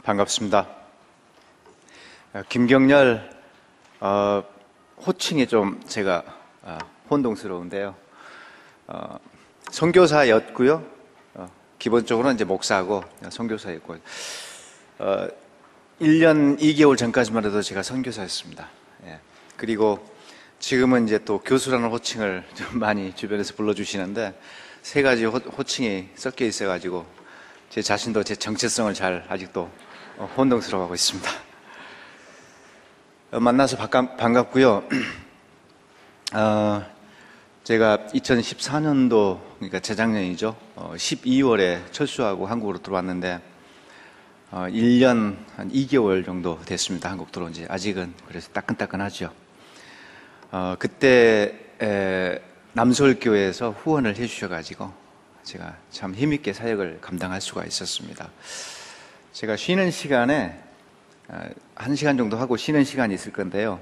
반갑습니다. 김경렬 호칭이 좀 제가 혼동스러운데요. 선교사였고요. 기본적으로는 이제 목사하고 선교사였고 1년 2개월 전까지만 해도 제가 선교사였습니다. 예. 그리고 지금은 이제 또 교수라는 호칭을 좀 많이 주변에서 불러주시는데 세 가지 호칭이 섞여 있어가지고 제 자신도 제 정체성을 잘 아직도 혼동스러워하고 있습니다. 만나서 반갑고요. 제가 2014년도, 그러니까 재작년이죠. 12월에 철수하고 한국으로 들어왔는데 1년 한 2개월 정도 됐습니다. 한국 들어온 지. 아직은 그래서 따끈따끈하죠. 그때 남서울교회에서 후원을 해주셔가지고 제가 참 힘있게 사역을 감당할 수가 있었습니다. 제가 쉬는 시간에 1시간 정도 하고 쉬는 시간이 있을 건데요.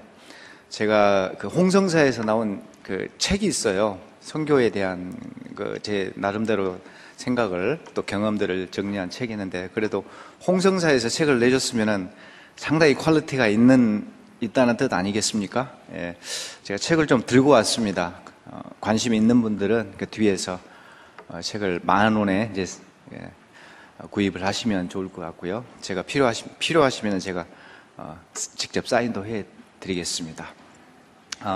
제가 그 홍성사에서 나온 그 책이 있어요. 선교에 대한 제 나름대로 생각을 또 경험들을 정리한 책이 있는데, 그래도 홍성사에서 책을 내줬으면은 상당히 퀄리티가 있다는 뜻 아니겠습니까? 예, 제가 책을 좀 들고 왔습니다. 관심 있는 분들은 그 뒤에서 책을 10,000원에 이제 구입을 하시면 좋을 것 같고요. 제가 필요하시면 제가 직접 사인도 해드리겠습니다.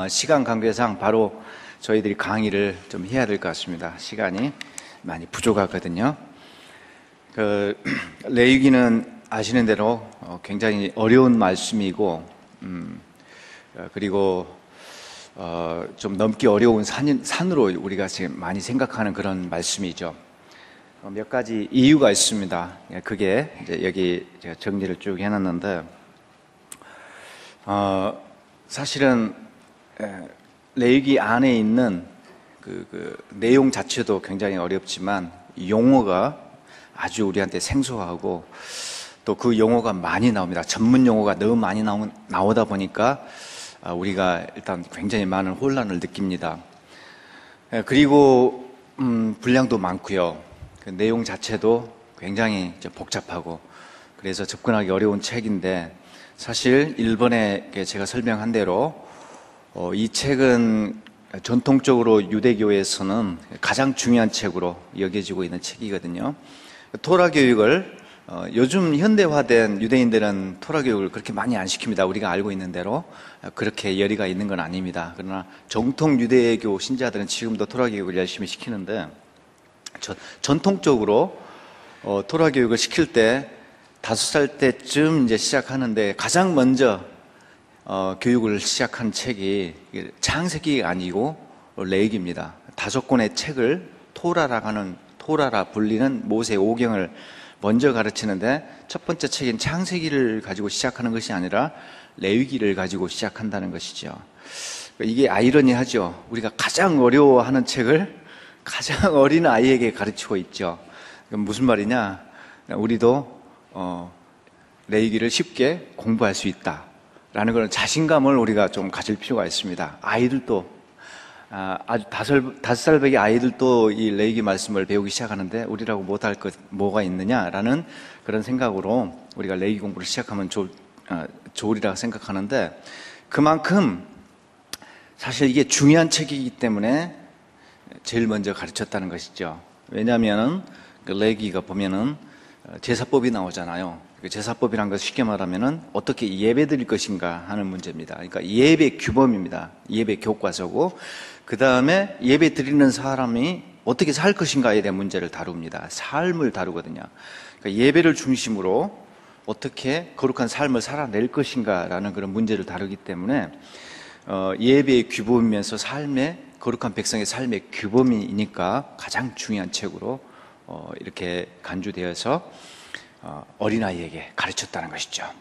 시간 관계상 바로 저희들이 강의를 좀 해야 될 것 같습니다. 시간이 많이 부족하거든요. 레위기는 아시는 대로 굉장히 어려운 말씀이고, 그리고 좀 넘기 어려운 산으로 우리가 지금 많이 생각하는 그런 말씀이죠. 몇 가지 이유가 있습니다. 그게 이제 여기 제가 정리를 쭉 해놨는데, 사실은 레위기 안에 있는 그 내용 자체도 굉장히 어렵지만 용어가 아주 우리한테 생소하고 또 그 용어가 많이 나옵니다. 전문 용어가 너무 많이 나오다 보니까 우리가 일단 굉장히 많은 혼란을 느낍니다. 그리고 분량도 많고요. 그 내용 자체도 굉장히 복잡하고 그래서 접근하기 어려운 책인데, 사실 일본에 제가 설명한 대로 이 책은 전통적으로 유대교에서는 가장 중요한 책으로 여겨지고 있는 책이거든요. 토라 교육을 요즘 현대화된 유대인들은 토라 교육을 그렇게 많이 안 시킵니다. 우리가 알고 있는 대로 그렇게 열의가 있는 건 아닙니다. 그러나 정통 유대교 신자들은 지금도 토라 교육을 열심히 시키는데, 전통적으로 토라 교육을 시킬 때 5살 때쯤 이제 시작하는데, 가장 먼저 교육을 시작한 책이 창세기가 아니고 레위기입니다. 5권의 책을 토라라 불리는 모세 오경을 먼저 가르치는데, 첫 번째 책인 창세기를 가지고 시작하는 것이 아니라 레위기를 가지고 시작한다는 것이죠. 이게 아이러니하죠. 우리가 가장 어려워하는 책을 가장 어린 아이에게 가르치고 있죠. 무슨 말이냐? 우리도 레위기를 쉽게 공부할 수 있다라는 그런 자신감을 우리가 좀 가질 필요가 있습니다. 아이들도 아주 5살배기 아이들도 이 레위기 말씀을 배우기 시작하는데 우리라고 못할 것 뭐가 있느냐라는 그런 생각으로 우리가 레위기 공부를 시작하면 좋으리라 생각하는데, 그만큼 사실 이게 중요한 책이기 때문에 제일 먼저 가르쳤다는 것이죠. 왜냐하면 그 레위기가 보면은 제사법이 나오잖아요. 그 제사법이란 것 쉽게 말하면은 어떻게 예배 드릴 것인가 하는 문제입니다. 그러니까 예배 규범입니다. 예배 교과서고, 그 다음에 예배 드리는 사람이 어떻게 살 것인가에 대한 문제를 다룹니다. 삶을 다루거든요. 그러니까 예배를 중심으로 어떻게 거룩한 삶을 살아낼 것인가라는 그런 문제를 다루기 때문에 예배의 규범이면서 거룩한 백성의 삶의 규범이니까 가장 중요한 책으로 이렇게 간주되어서 어린아이에게 가르쳤다는 것이죠.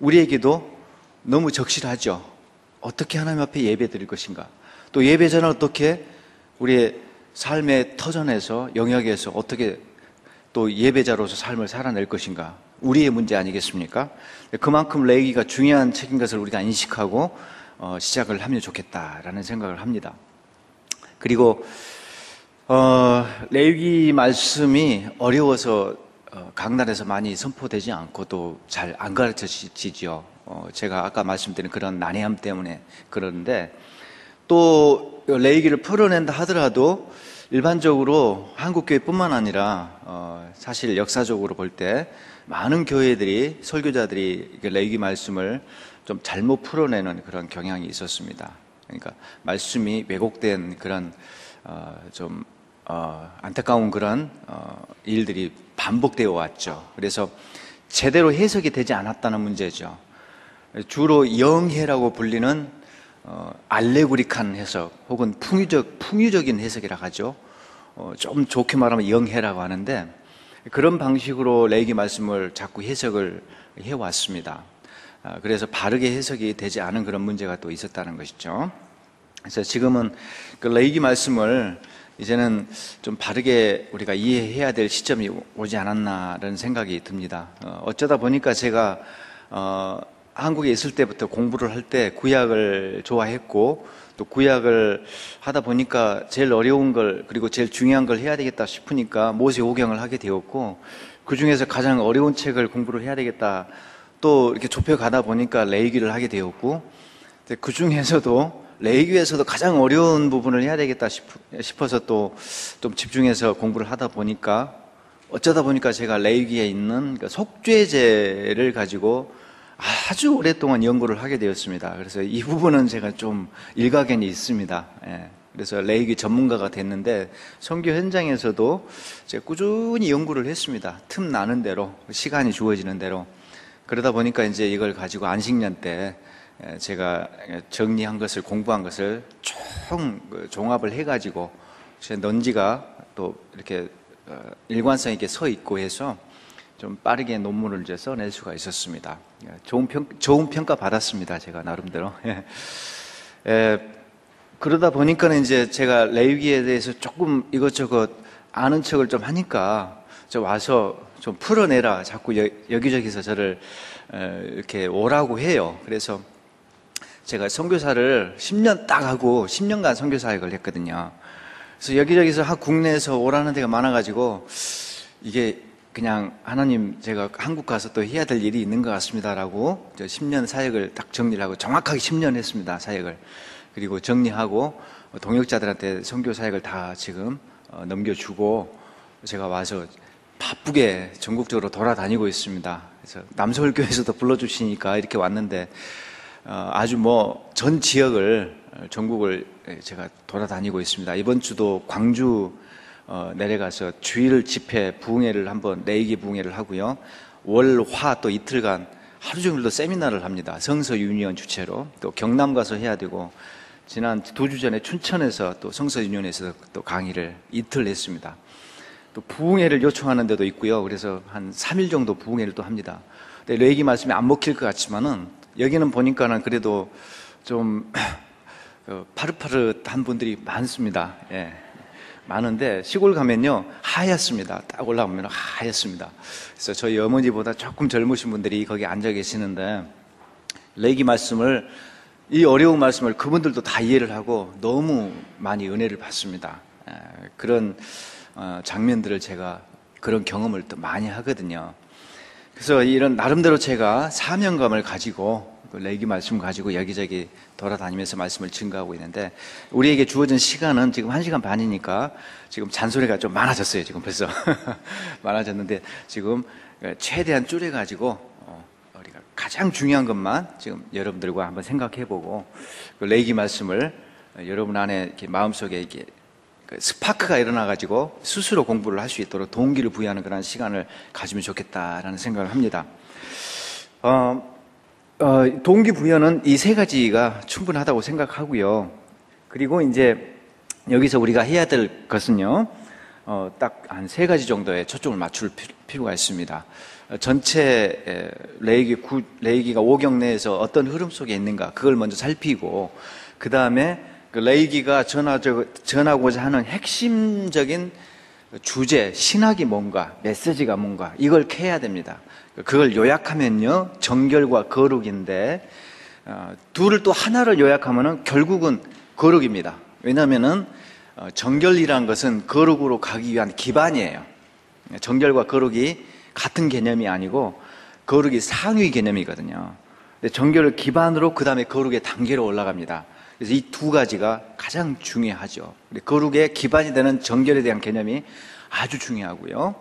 우리에게도 너무 적실하죠. 어떻게 하나님 앞에 예배 드릴 것인가, 또 예배 전에 어떻게 우리의 삶의 터전에서 영역에서 어떻게 또 예배자로서 삶을 살아낼 것인가, 우리의 문제 아니겠습니까? 그만큼 레위기가 중요한 책인 것을 우리가 인식하고 시작을 하면 좋겠다라는 생각을 합니다. 그리고 레위기 말씀이 어려워서 강단에서 많이 선포되지 않고 또 잘 안 가르쳐지죠. 제가 아까 말씀드린 그런 난해함 때문에 그러는데, 또 레이기를 풀어낸다 하더라도 일반적으로 한국 교회뿐만 아니라 사실 역사적으로 볼 때 많은 교회들이, 설교자들이 레이기 말씀을 좀 잘못 풀어내는 그런 경향이 있었습니다. 그러니까 말씀이 왜곡된 그런 좀 안타까운 그런 일들이 반복되어 왔죠. 그래서 제대로 해석이 되지 않았다는 문제죠. 주로 영해라고 불리는 알레고릭한 해석 혹은 풍유적인 해석이라 하죠. 좀 좋게 말하면 영해라고 하는데, 그런 방식으로 레이기 말씀을 자꾸 해석을 해왔습니다. 그래서 바르게 해석이 되지 않은 그런 문제가 또 있었다는 것이죠. 그래서 지금은 그 레이기 말씀을 이제는 좀 바르게 우리가 이해해야 될 시점이 오지 않았나라는 생각이 듭니다. 어쩌다 보니까 제가 한국에 있을 때부터 공부를 할 때 구약을 좋아했고, 또 구약을 하다 보니까 제일 어려운 걸, 그리고 제일 중요한 걸 해야 되겠다 싶으니까 모세오경을 하게 되었고, 그 중에서 가장 어려운 책을 공부를 해야 되겠다, 또 이렇게 좁혀가다 보니까 레위기를 하게 되었고, 그 중에서도 레위기에서도 가장 어려운 부분을 해야 되겠다 싶어서 또 좀 집중해서 공부를 하다 보니까, 어쩌다 보니까 제가 레위기에 있는 속죄제를 가지고 아주 오랫동안 연구를 하게 되었습니다. 그래서 이 부분은 제가 좀 일가견이 있습니다. 그래서 레위기 전문가가 됐는데, 선교 현장에서도 제가 꾸준히 연구를 했습니다. 틈 나는 대로, 시간이 주어지는 대로. 그러다 보니까 이제 이걸 가지고 안식년 때 제가 정리한 것을, 공부한 것을 종합을 해가지고 제 넌지가 또 이렇게 일관성 있게 서 있고 해서 좀 빠르게 논문을 이제 써낼 수가 있었습니다. 좋은 평가 받았습니다. 제가 나름대로. 그러다 보니까는 이제 제가 레위기에 대해서 조금 이것저것 아는 척을 좀 하니까 저 와서 좀 풀어내라, 자꾸 여기저기서 저를 이렇게 오라고 해요. 그래서 제가 선교사를 10년 딱 하고 10년간 선교 사역을 했거든요. 그래서 여기저기서 국내에서 오라는 데가 많아가지고, 이게 그냥 하나님, 제가 한국 가서 또 해야 될 일이 있는 것 같습니다라고 10년 사역을 딱 정리를 하고, 정확하게 10년 했습니다. 사역을. 그리고 정리하고 동역자들한테 선교 사역을 다 지금 넘겨주고, 제가 와서 바쁘게 전국적으로 돌아다니고 있습니다. 그래서 남서울교회에서도 불러주시니까 이렇게 왔는데, 아주 전 지역을, 전국을 제가 돌아다니고 있습니다. 이번 주도 광주 내려가서 주일 집회 부흥회를 한번, 레이기 부흥회를 하고요. 월, 화 또 이틀간 하루 종일도 세미나를 합니다. 성서 유니언 주최로. 또 경남 가서 해야 되고, 지난 2주 전에 춘천에서 또 성서 유니언에서 또 강의를 이틀 했습니다. 또 부흥회를 요청하는 데도 있고요. 그래서 한 3일 정도 부흥회를 또 합니다. 근데 레이기 말씀이 안 먹힐 것 같지만은, 여기는 보니까는 그래도 좀 파릇파릇한 분들이 많습니다. 많은데, 시골 가면요 하얗습니다. 딱 올라오면 하얗습니다. 그래서 저희 어머니보다 조금 젊으신 분들이 거기 앉아 계시는데, 레이기 말씀을, 이 어려운 말씀을 그분들도 다 이해를 하고 너무 많이 은혜를 받습니다. 그런 장면들을 제가, 그런 경험을 또 많이 하거든요. 그래서 이런 나름대로 제가 사명감을 가지고 레이기 말씀 가지고 여기저기 돌아다니면서 말씀을 증거하고 있는데, 우리에게 주어진 시간은 지금 1시간 반이니까 지금 잔소리가 좀 많아졌어요. 지금 벌써 많아졌는데, 지금 최대한 줄여가지고 우리가 가장 중요한 것만 지금 여러분들과 한번 생각해보고, 그 레이기 말씀을 여러분 안에 이렇게 마음속에 이렇게 스파크가 일어나가지고 스스로 공부를 할 수 있도록 동기를 부여하는 그런 시간을 가지면 좋겠다라는 생각을 합니다. 동기부여는 이 3가지가 충분하다고 생각하고요. 그리고 이제 여기서 우리가 해야 될 것은요, 딱 한 3가지 정도에 초점을 맞출 필요가 있습니다. 전체 레위기가 5경 내에서 어떤 흐름 속에 있는가, 그걸 먼저 살피고, 그 다음에 그 레위기가 전하고자 하는 핵심적인 주제, 신학이 뭔가, 메시지가 뭔가, 이걸 캐야 됩니다. 그걸 요약하면요, 정결과 거룩인데, 둘을 또 하나를 요약하면은 결국은 거룩입니다. 왜냐하면은 정결이라는 것은 거룩으로 가기 위한 기반이에요. 정결과 거룩이 같은 개념이 아니고 거룩이 상위 개념이거든요. 근데 정결을 기반으로 그 다음에 거룩의 단계로 올라갑니다. 그래서 이 두 가지가 가장 중요하죠. 거룩의 기반이 되는 정결에 대한 개념이 아주 중요하고요.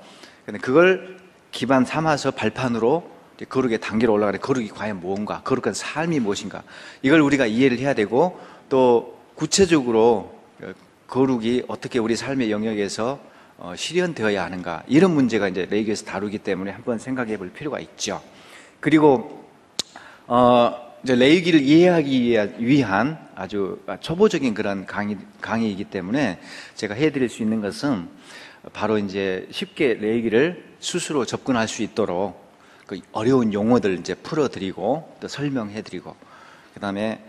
근데 그걸 기반 삼아서 발판으로 거룩의 단계로 올라가는 거룩이 과연 무엇인가, 거룩한 삶이 무엇인가, 이걸 우리가 이해를 해야 되고, 또 구체적으로 거룩이 어떻게 우리 삶의 영역에서 실현되어야 하는가, 이런 문제가 이제 레위기에서 다루기 때문에 한번 생각해 볼 필요가 있죠. 그리고 이제 레위기를 이해하기 위한 아주 초보적인 그런 강의이기 때문에 제가 해드릴 수 있는 것은 바로 이제 쉽게 레위기를 스스로 접근할 수 있도록 그 어려운 용어들 이제 풀어드리고 또 설명해드리고, 그 다음에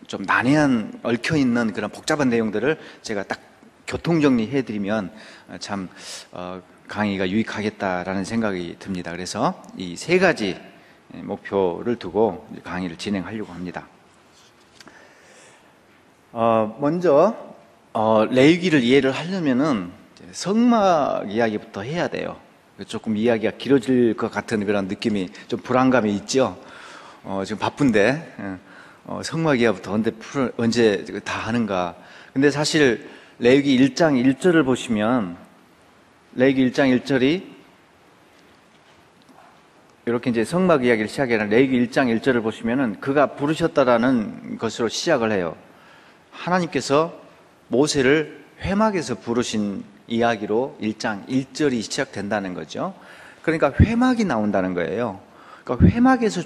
좀 난해한 얽혀있는 그런 복잡한 내용들을 제가 딱 교통정리해드리면 참 강의가 유익하겠다라는 생각이 듭니다. 그래서 이 세 가지 목표를 두고 강의를 진행하려고 합니다. 먼저 레위기를 이해를 하려면은 성막 이야기부터 해야 돼요. 조금 이야기가 길어질 것 같은 그런 느낌이, 좀 불안감이 있죠. 지금 바쁜데 성막 이야기부터 언제 다 하는가. 근데 사실 레위기 1장 1절을 보시면, 레위기 1장 1절이 이렇게 이제 성막 이야기를 시작하는 레위기 1장 1절을 보시면은 그가 부르셨다라는 것으로 시작을 해요. 하나님께서 모세를 회막에서 부르신 이야기로 1장 1절이 시작된다는 거죠. 그러니까 회막이 나온다는 거예요. 그러니까 회막에서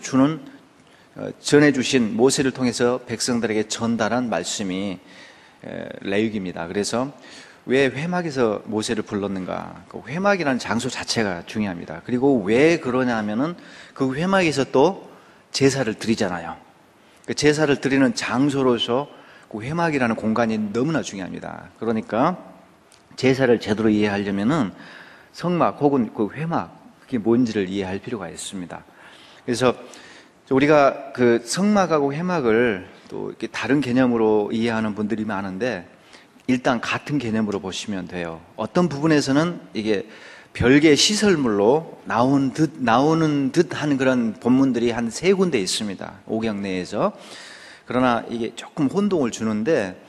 전해주신, 모세를 통해서 백성들에게 전달한 말씀이 레위기입니다. 그래서 왜 회막에서 모세를 불렀는가? 그 회막이라는 장소 자체가 중요합니다. 그리고 왜 그러냐 하면은 그 회막에서 또 제사를 드리잖아요. 그 제사를 드리는 장소로서 그 회막이라는 공간이 너무나 중요합니다. 그러니까 제사를 제대로 이해하려면은 성막 혹은 그 회막, 그게 뭔지를 이해할 필요가 있습니다. 그래서 우리가 그 성막하고 회막을 또 이렇게 다른 개념으로 이해하는 분들이 많은데, 일단 같은 개념으로 보시면 돼요. 어떤 부분에서는 이게 별개의 시설물로 나오는 듯 하는 그런 본문들이 한 3군데 있습니다. 오경 내에서. 그러나 이게 조금 혼동을 주는데,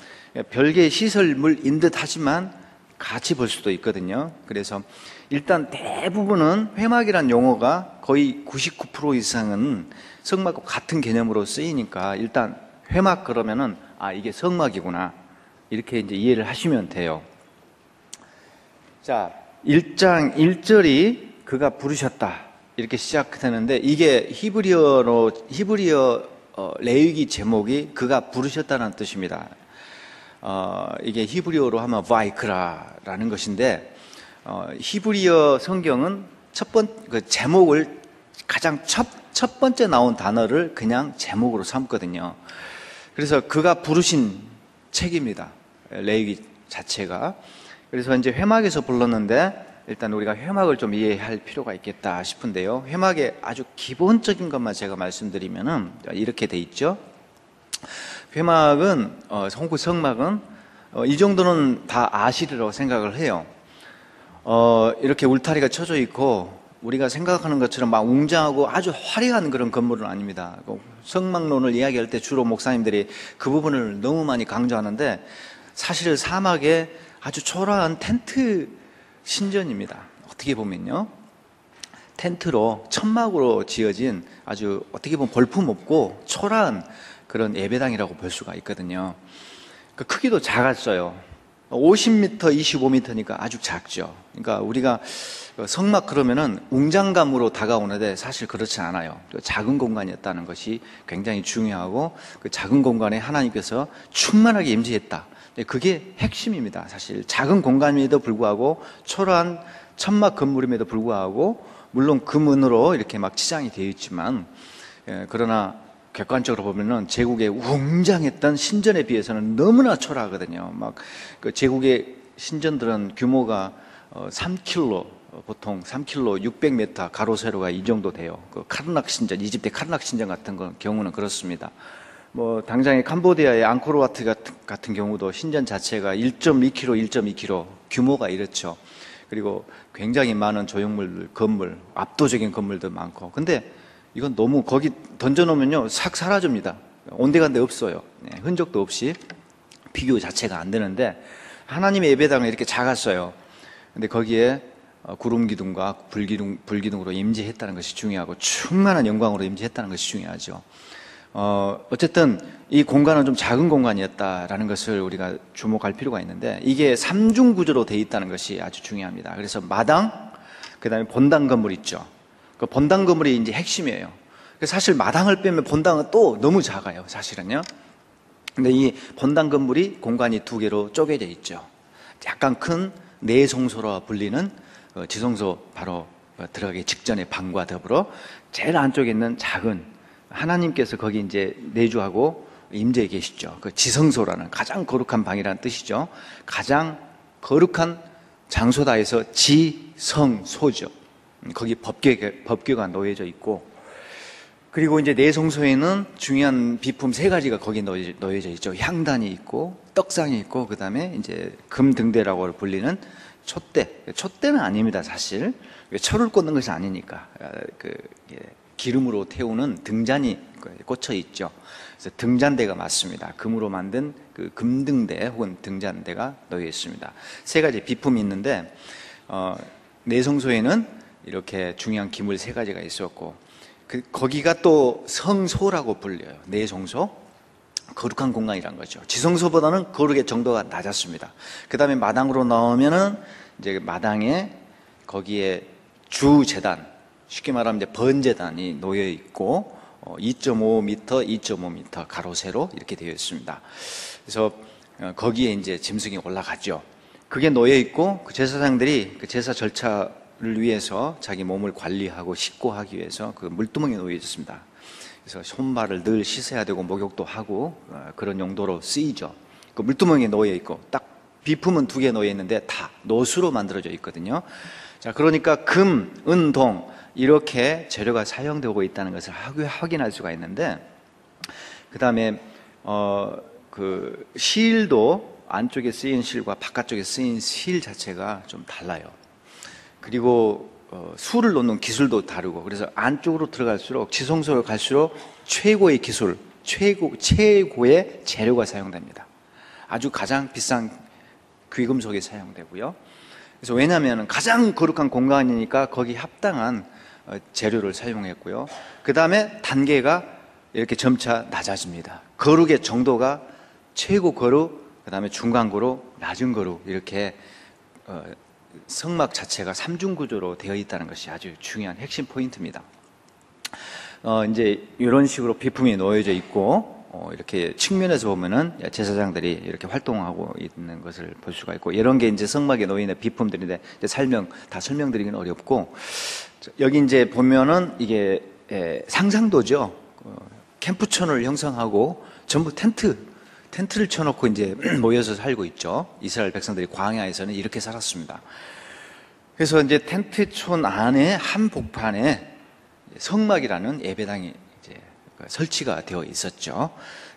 별개의 시설물인 듯 하지만 같이 볼 수도 있거든요. 그래서 일단 대부분은 회막이란 용어가 거의 99% 이상은 성막과 같은 개념으로 쓰이니까, 일단 회막 그러면은 이게 성막이구나, 이렇게 이제 이해를 하시면 돼요. 자, 1장 1절이 그가 부르셨다, 이렇게 시작되는데, 이게 히브리어 레위기 제목이 그가 부르셨다는 뜻입니다. 이게 히브리어로 하면 바이크라라는 것인데, 히브리어 성경은 그 제목을 가장 첫 번째 나온 단어를 그냥 제목으로 삼거든요. 그래서 그가 부르신 책입니다. 레위기 자체가. 그래서 이제 회막에서 불렀는데, 일단 우리가 회막을 좀 이해할 필요가 있겠다 싶은데요. 회막의 아주 기본적인 것만 제가 말씀드리면은 이렇게 돼 있죠. 회막은, 성막은 이 정도는 다 아시리라고 생각을 해요. 이렇게 울타리가 쳐져 있고, 우리가 생각하는 것처럼 막 웅장하고 아주 화려한 그런 건물은 아닙니다. 성막론을 이야기할 때 주로 목사님들이 그 부분을 너무 많이 강조하는데, 사실 사막에 아주 초라한 텐트 신전입니다. 어떻게 보면요, 텐트로 천막으로 지어진 아주 어떻게 보면 볼품없고 초라한 그런 예배당이라고 볼 수가 있거든요. 그 크기도 작았어요. 50m, 25m니까 아주 작죠. 그러니까 우리가 성막 그러면은 웅장감으로 다가오는데, 사실 그렇지 않아요. 작은 공간이었다는 것이 굉장히 중요하고, 그 작은 공간에 하나님께서 충만하게 임재했다. 그게 핵심입니다. 사실 작은 공간임에도 불구하고, 초라한 천막 건물임에도 불구하고, 물론 금은으로 이렇게 막 치장이 되어 있지만, 그러나 객관적으로 보면은 제국의 웅장했던 신전에 비해서는 너무나 초라하거든요. 막 그 제국의 신전들은 규모가 3km, 보통 3km, 600m 가로 세로가 이 정도 돼요. 그 카르낙 신전, 이집트의 카르낙 신전 같은 경우는 그렇습니다. 뭐 당장의 캄보디아의 앙코르와트 같은 경우도 신전 자체가 1.2km 규모가 이렇죠. 그리고 굉장히 많은 조형물, 건물, 압도적인 건물도 많고. 근데 이건 너무 거기 던져놓으면요, 싹 사라집니다. 온데간데 없어요. 흔적도 없이 비교 자체가 안 되는데, 하나님의 예배당은 이렇게 작았어요. 근데 거기에 구름 기둥과 불기둥으로 임재했다는 것이 중요하고, 충만한 영광으로 임재했다는 것이 중요하죠. 어쨌든 이 공간은 좀 작은 공간이었다라는 것을 우리가 주목할 필요가 있는데, 이게 삼중 구조로 되어 있다는 것이 아주 중요합니다. 그래서 마당, 그 다음에 본당 건물 있죠. 그 본당 건물이 이제 핵심이에요. 사실 마당을 빼면 본당은 또 너무 작아요, 사실은요. 근데 이 본당 건물이 공간이 두 개로 쪼개져 있죠. 약간 큰 내성소로 불리는 지성소 바로 들어가기 직전의 방과 더불어 제일 안쪽에 있는 작은, 하나님께서 거기 이제 내주하고 임재해 계시죠. 그 지성소라는 가장 거룩한 방이라는 뜻이죠. 가장 거룩한 장소다 해서 지성소죠. 거기 법궤가 놓여져 있고, 그리고 이제 내성소에는 중요한 비품 세 가지가 거기 놓여져 있죠. 향단이 있고, 떡상이 있고, 그 다음에 이제 금등대라고 불리는 촛대. 촛대는 아닙니다, 사실. 철을 꽂는 것이 아니니까. 기름으로 태우는 등잔이 꽂혀 있죠. 그래서 등잔대가 맞습니다. 금으로 만든 그 금등대 혹은 등잔대가 놓여 있습니다. 세 가지 비품이 있는데, 내성소에는 이렇게 중요한 기물 세 가지가 있었고, 거기가 또 성소라고 불려요. 내성소, 거룩한 공간이란 거죠. 지성소보다는 거룩의 정도가 낮았습니다. 그 다음에 마당으로 나오면은 이제 마당에 거기에 주 제단, 쉽게 말하면 이제 번제단이 놓여 있고 2.5m, 2.5m 가로 세로 이렇게 되어 있습니다. 그래서 거기에 이제 짐승이 올라가죠. 그게 놓여 있고, 그 제사장들이 그 제사 절차를 위해서 자기 몸을 관리하고 씻고 하기 위해서 그 물두멍에 놓여 있습니다. 그래서 손발을 늘 씻어야 되고 목욕도 하고 그런 용도로 쓰이죠. 그 물두멍에 놓여 있고, 딱 비품은 두 개 놓여 있는데 다 노수로 만들어져 있거든요. 자, 그러니까 금, 은, 동 이렇게 재료가 사용되고 있다는 것을 확인할 수가 있는데, 그 다음에 그 실도 안쪽에 쓰인 실과 바깥쪽에 쓰인 실 자체가 좀 달라요. 그리고 수를 놓는 기술도 다르고, 그래서 안쪽으로 들어갈수록, 지성소로 갈수록 최고의 기술, 최고의 재료가 사용됩니다. 아주 가장 비싼 귀금속이 사용되고요. 그래서 왜냐하면 가장 거룩한 공간이니까 거기 합당한 재료를 사용했고요. 그 다음에 단계가 이렇게 점차 낮아집니다. 거룩의 정도가 최고 거룩, 그 다음에 중간 거룩, 낮은 거룩, 이렇게 성막 자체가 삼중구조로 되어 있다는 것이 아주 중요한 핵심 포인트입니다. 이제 이런 식으로 비품이 놓여져 있고, 이렇게 측면에서 보면은 제사장들이 이렇게 활동하고 있는 것을 볼 수가 있고, 이런 게 이제 성막에 놓여 있는 비품들인데 이제 다 설명드리기는 어렵고, 여기 이제 보면은 이게 상상도죠. 캠프촌을 형성하고 전부 텐트를 쳐놓고 이제 모여서 살고 있죠. 이스라엘 백성들이 광야에서는 이렇게 살았습니다. 그래서 이제 텐트촌 안에 한 복판에 성막이라는 예배당이 이제 설치가 되어 있었죠.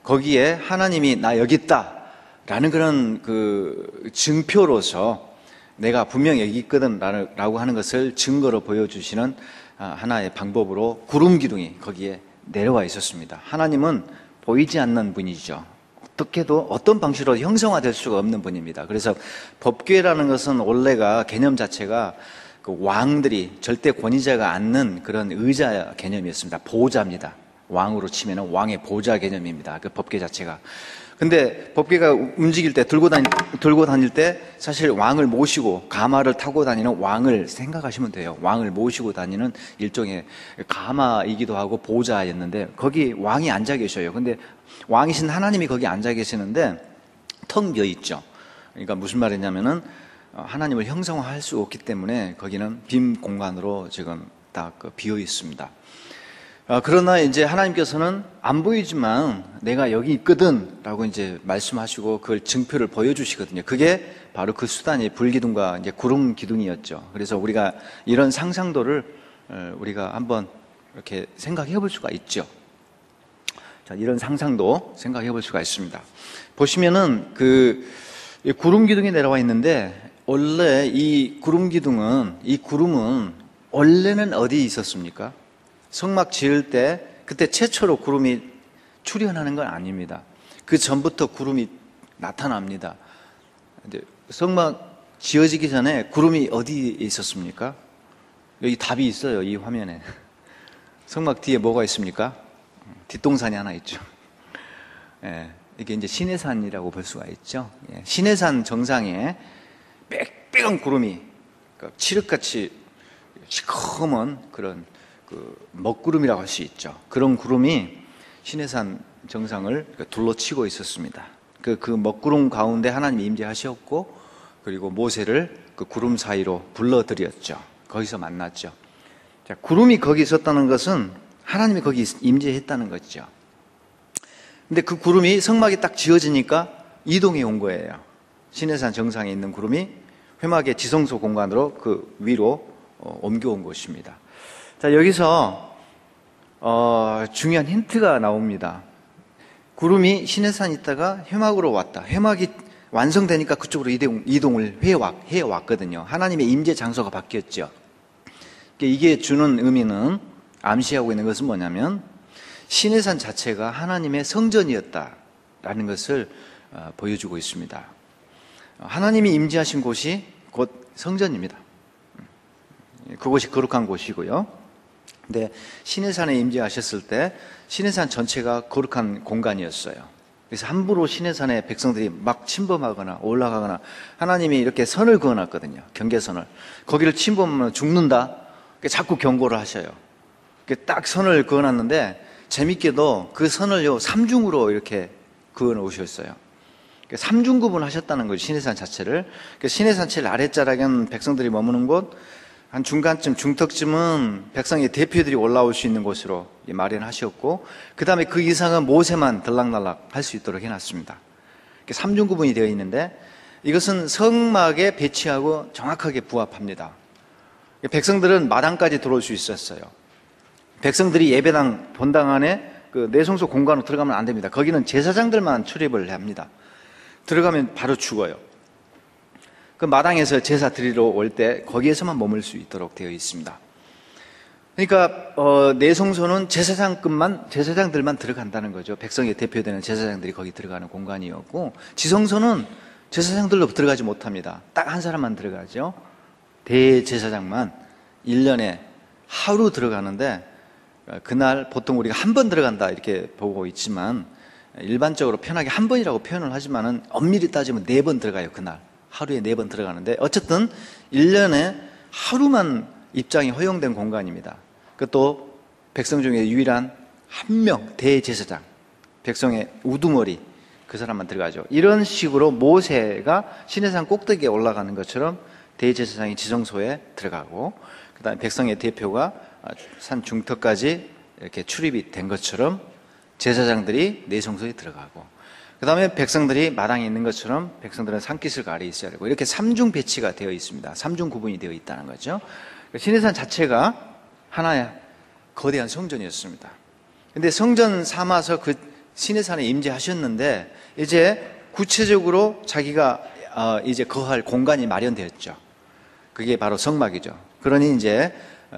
거기에 하나님이 나 여기 있다라는 그런 그 증표로서 내가 분명히 여기 있거든 라고 하는 것을 증거로 보여주시는 하나의 방법으로 구름 기둥이 거기에 내려와 있었습니다. 하나님은 보이지 않는 분이죠. 어떻게도 어떤 방식으로 형성화될 수가 없는 분입니다. 그래서 법궤라는 것은 원래가 개념 자체가 그 왕들이 절대 권위자가 앉는 그런 의자 개념이었습니다. 보좌입니다. 왕으로 치면은 왕의 보좌 개념입니다. 그 법궤 자체가. 근데 법궤가 움직일 때 들고 다닐 때 사실 왕을 모시고 가마를 타고 다니는 왕을 생각하시면 돼요. 왕을 모시고 다니는 일종의 가마이기도 하고 보좌였는데 거기 왕이 앉아 계셔요. 근데 왕이신 하나님이 거기 앉아 계시는데 텅 비어 있죠. 그러니까 무슨 말이냐면은 하나님을 형성화할 수 없기 때문에 거기는 빈 공간으로 지금 딱 비어 있습니다. 그러나 이제 하나님께서는 안 보이지만 내가 여기 있거든 라고 이제 말씀하시고 그걸 증표를 보여주시거든요. 그게 바로 그 수단이 불기둥과 이제 구름 기둥이었죠. 그래서 우리가 이런 상상도를 우리가 한번 이렇게 생각해 볼 수가 있죠. 자, 이런 상상도 생각해 볼 수가 있습니다. 보시면은 그 구름 기둥이 내려와 있는데 원래 이 구름은 원래는 어디에 있었습니까? 성막 지을 때 그때 최초로 구름이 출현하는 건 아닙니다. 그 전부터 구름이 나타납니다. 이제 성막 지어지기 전에 구름이 어디에 있었습니까? 여기 답이 있어요, 이 화면에. 성막 뒤에 뭐가 있습니까? 뒷동산이 하나 있죠. 예, 이게 이제 시내산이라고 볼 수가 있죠. 예, 시내산 정상에 빽빽한 구름이 칠흑같이 시커먼 그런 먹구름이라고 할 수 있죠. 그런 구름이 시내산 정상을 둘러치고 있었습니다. 그 먹구름 가운데 하나님이 임재하셨고, 그리고 모세를 그 구름 사이로 불러들였죠. 거기서 만났죠. 자, 구름이 거기 있었다는 것은 하나님이 거기 임재했다는 거죠. 근데 그 구름이 성막이 딱 지어지니까 이동해 온 거예요. 시내산 정상에 있는 구름이 회막의 지성소 공간으로 그 위로 옮겨온 것입니다. 자, 여기서 중요한 힌트가 나옵니다. 구름이 시내산에 있다가 회막으로 왔다. 회막이 완성되니까 그쪽으로 이동을 해왔거든요. 하나님의 임재 장소가 바뀌었죠. 이게 주는 의미는, 암시하고 있는 것은 뭐냐면 시내산 자체가 하나님의 성전이었다라는 것을 보여주고 있습니다. 하나님이 임재하신 곳이 곧 성전입니다. 그곳이 거룩한 곳이고요. 근데 시내산에 임재하셨을 때 시내산 전체가 거룩한 공간이었어요. 그래서 함부로 시내산에 백성들이 막 침범하거나 올라가거나, 하나님이 이렇게 선을 그어놨거든요. 경계선을. 거기를 침범하면 죽는다. 자꾸 경고를 하셔요. 딱 선을 그어놨는데, 재밌게도 그 선을 삼중으로 이렇게 그어 놓으셨어요. 삼중구분 하셨다는 거죠, 시내산 자체를. 시내산 제일 아랫자락은 백성들이 머무는 곳, 한 중간쯤, 중턱쯤은 백성의 대표들이 올라올 수 있는 곳으로 마련하셨고, 그 다음에 그 이상은 모세만 들락날락 할 수 있도록 해놨습니다. 삼중구분이 되어 있는데, 이것은 성막에 배치하고 정확하게 부합합니다. 백성들은 마당까지 들어올 수 있었어요. 백성들이 예배당 본당 안에 그 내성소 공간으로 들어가면 안 됩니다. 거기는 제사장들만 출입을 합니다. 들어가면 바로 죽어요. 그 마당에서 제사 드리러 올 때 거기에서만 머물 수 있도록 되어 있습니다. 그러니까 내성소는 제사장들만 들어간다는 거죠. 백성의 대표되는 제사장들이 거기 들어가는 공간이었고, 지성소는 제사장들로 들어가지 못합니다. 딱 한 사람만 들어가죠. 대제사장만 1년에 하루 들어가는데, 그날 보통 우리가 한 번 들어간다 이렇게 보고 있지만, 일반적으로 편하게 한 번이라고 표현을 하지만은 엄밀히 따지면 4번 들어가요. 그날 하루에 4번 들어가는데, 어쨌든 1년에 하루만 입장이 허용된 공간입니다. 그것도 백성 중에 유일한 한 명, 대제사장, 백성의 우두머리, 그 사람만 들어가죠. 이런 식으로 모세가 시내산 꼭대기에 올라가는 것처럼 대제사장이 지성소에 들어가고, 그 다음에 백성의 대표가 산 중턱까지 이렇게 출입이 된 것처럼 제사장들이 내성소에 들어가고, 그 다음에 백성들이 마당에 있는 것처럼 백성들은 산기슭 아래에 있어야 되고, 이렇게 삼중 배치가 되어 있습니다. 삼중 구분이 되어 있다는 거죠. 시내산 자체가 하나의 거대한 성전이었습니다. 근데 성전 삼아서 그 시내산에 임재하셨는데, 이제 구체적으로 자기가 이제 거할 공간이 마련되었죠. 그게 바로 성막이죠. 그러니 이제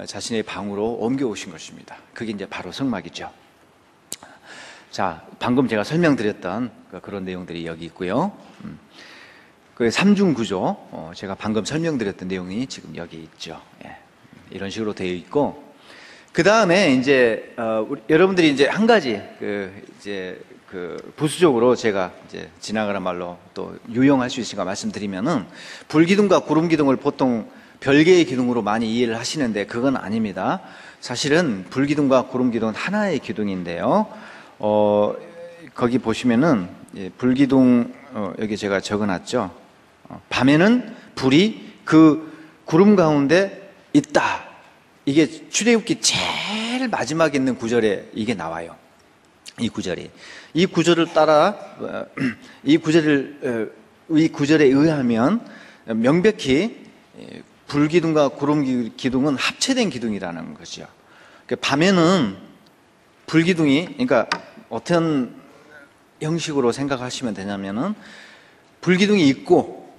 자신의 방으로 옮겨오신 것입니다. 그게 이제 바로 성막이죠. 자, 방금 제가 설명드렸던 그런 내용들이 여기 있고요. 그 삼중 구조, 제가 방금 설명드렸던 내용이 지금 여기 있죠. 예, 이런 식으로 되어 있고, 그 다음에 이제 여러분들이 이제 한 가지 부수적으로 제가 이제 지나가는 말로 또 유용할 수 있으니까 말씀드리면은, 불기둥과 구름기둥을 보통 별개의 기둥으로 많이 이해를 하시는데 그건 아닙니다. 사실은 불기둥과 구름기둥은 하나의 기둥인데요. 거기 보시면은 불기둥 여기 제가 적어놨죠. 밤에는 불이 그 구름 가운데 있다. 이게 출애굽기 제일 마지막에 있는 구절에 이게 나와요. 이 구절이. 이 구절을 따라 이 구절에 의하면 명백히 불기둥과 구름기둥은 합체된 기둥이라는 거죠. 밤에는 불기둥이, 그러니까 어떤 형식으로 생각하시면 되냐면은, 불기둥이 있고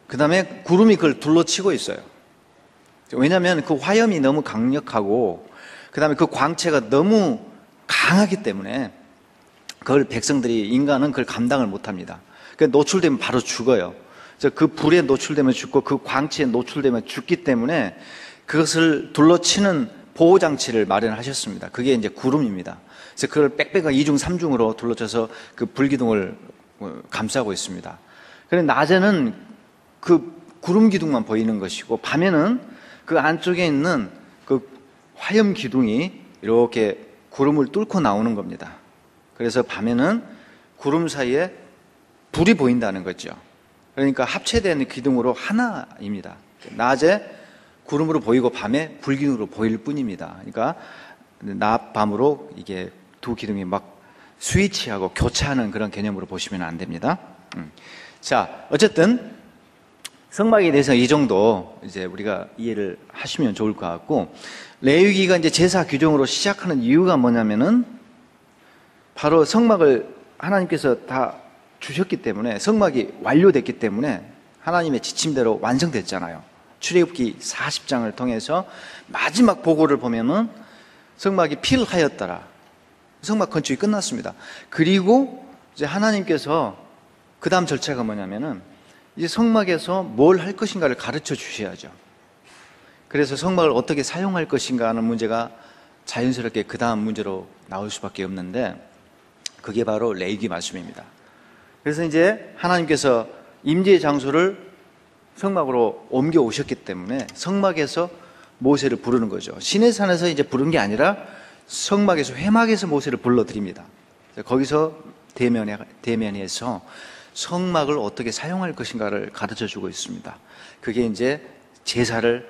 그 다음에 구름이 그걸 둘러치고 있어요. 왜냐하면 그 화염이 너무 강력하고 그 다음에 그 광채가 너무 강하기 때문에 그걸 백성들이, 인간은 그걸 감당을 못합니다. 노출되면 바로 죽어요. 그 불에 노출되면 죽고 그 광채에 노출되면 죽기 때문에 그것을 둘러치는 보호장치를 마련하셨습니다. 그게 이제 구름입니다. 그래서 그걸 빽빽하게 이중삼중으로 둘러쳐서 그 불기둥을 감싸고 있습니다. 그런데 낮에는 그 구름 기둥만 보이는 것이고 밤에는 그 안쪽에 있는 그 화염 기둥이 이렇게 구름을 뚫고 나오는 겁니다. 그래서 밤에는 구름 사이에 불이 보인다는 거죠. 그러니까 합체된 기둥으로 하나입니다. 낮에 구름으로 보이고 밤에 불기둥으로 보일 뿐입니다. 그러니까 낮, 밤으로 이게 두 기둥이 막 스위치하고 교차하는 그런 개념으로 보시면 안 됩니다. 자, 어쨌든 성막에 대해서 이 정도 이제 우리가 이해를 하시면 좋을 것 같고, 레위기가 이제 제사 규정으로 시작하는 이유가 뭐냐면은 바로 성막을 하나님께서 다 주셨기 때문에, 성막이 완료됐기 때문에 하나님의 지침대로 완성됐잖아요. 출애굽기 40장을 통해서 마지막 보고를 보면은 성막이 필하였더라. 성막 건축이 끝났습니다. 그리고 이제 하나님께서 그 다음 절차가 뭐냐면은 이제 성막에서 뭘 할 것인가를 가르쳐 주셔야죠. 그래서 성막을 어떻게 사용할 것인가 하는 문제가 자연스럽게 그 다음 문제로 나올 수밖에 없는데, 그게 바로 레위기 말씀입니다. 그래서 이제 하나님께서 임재의 장소를 성막으로 옮겨 오셨기 때문에 성막에서 모세를 부르는 거죠. 시내산에서 이제 부른 게 아니라 성막에서, 회막에서 모세를 불러드립니다. 거기서 대면해서 성막을 어떻게 사용할 것인가를 가르쳐 주고 있습니다. 그게 이제 제사를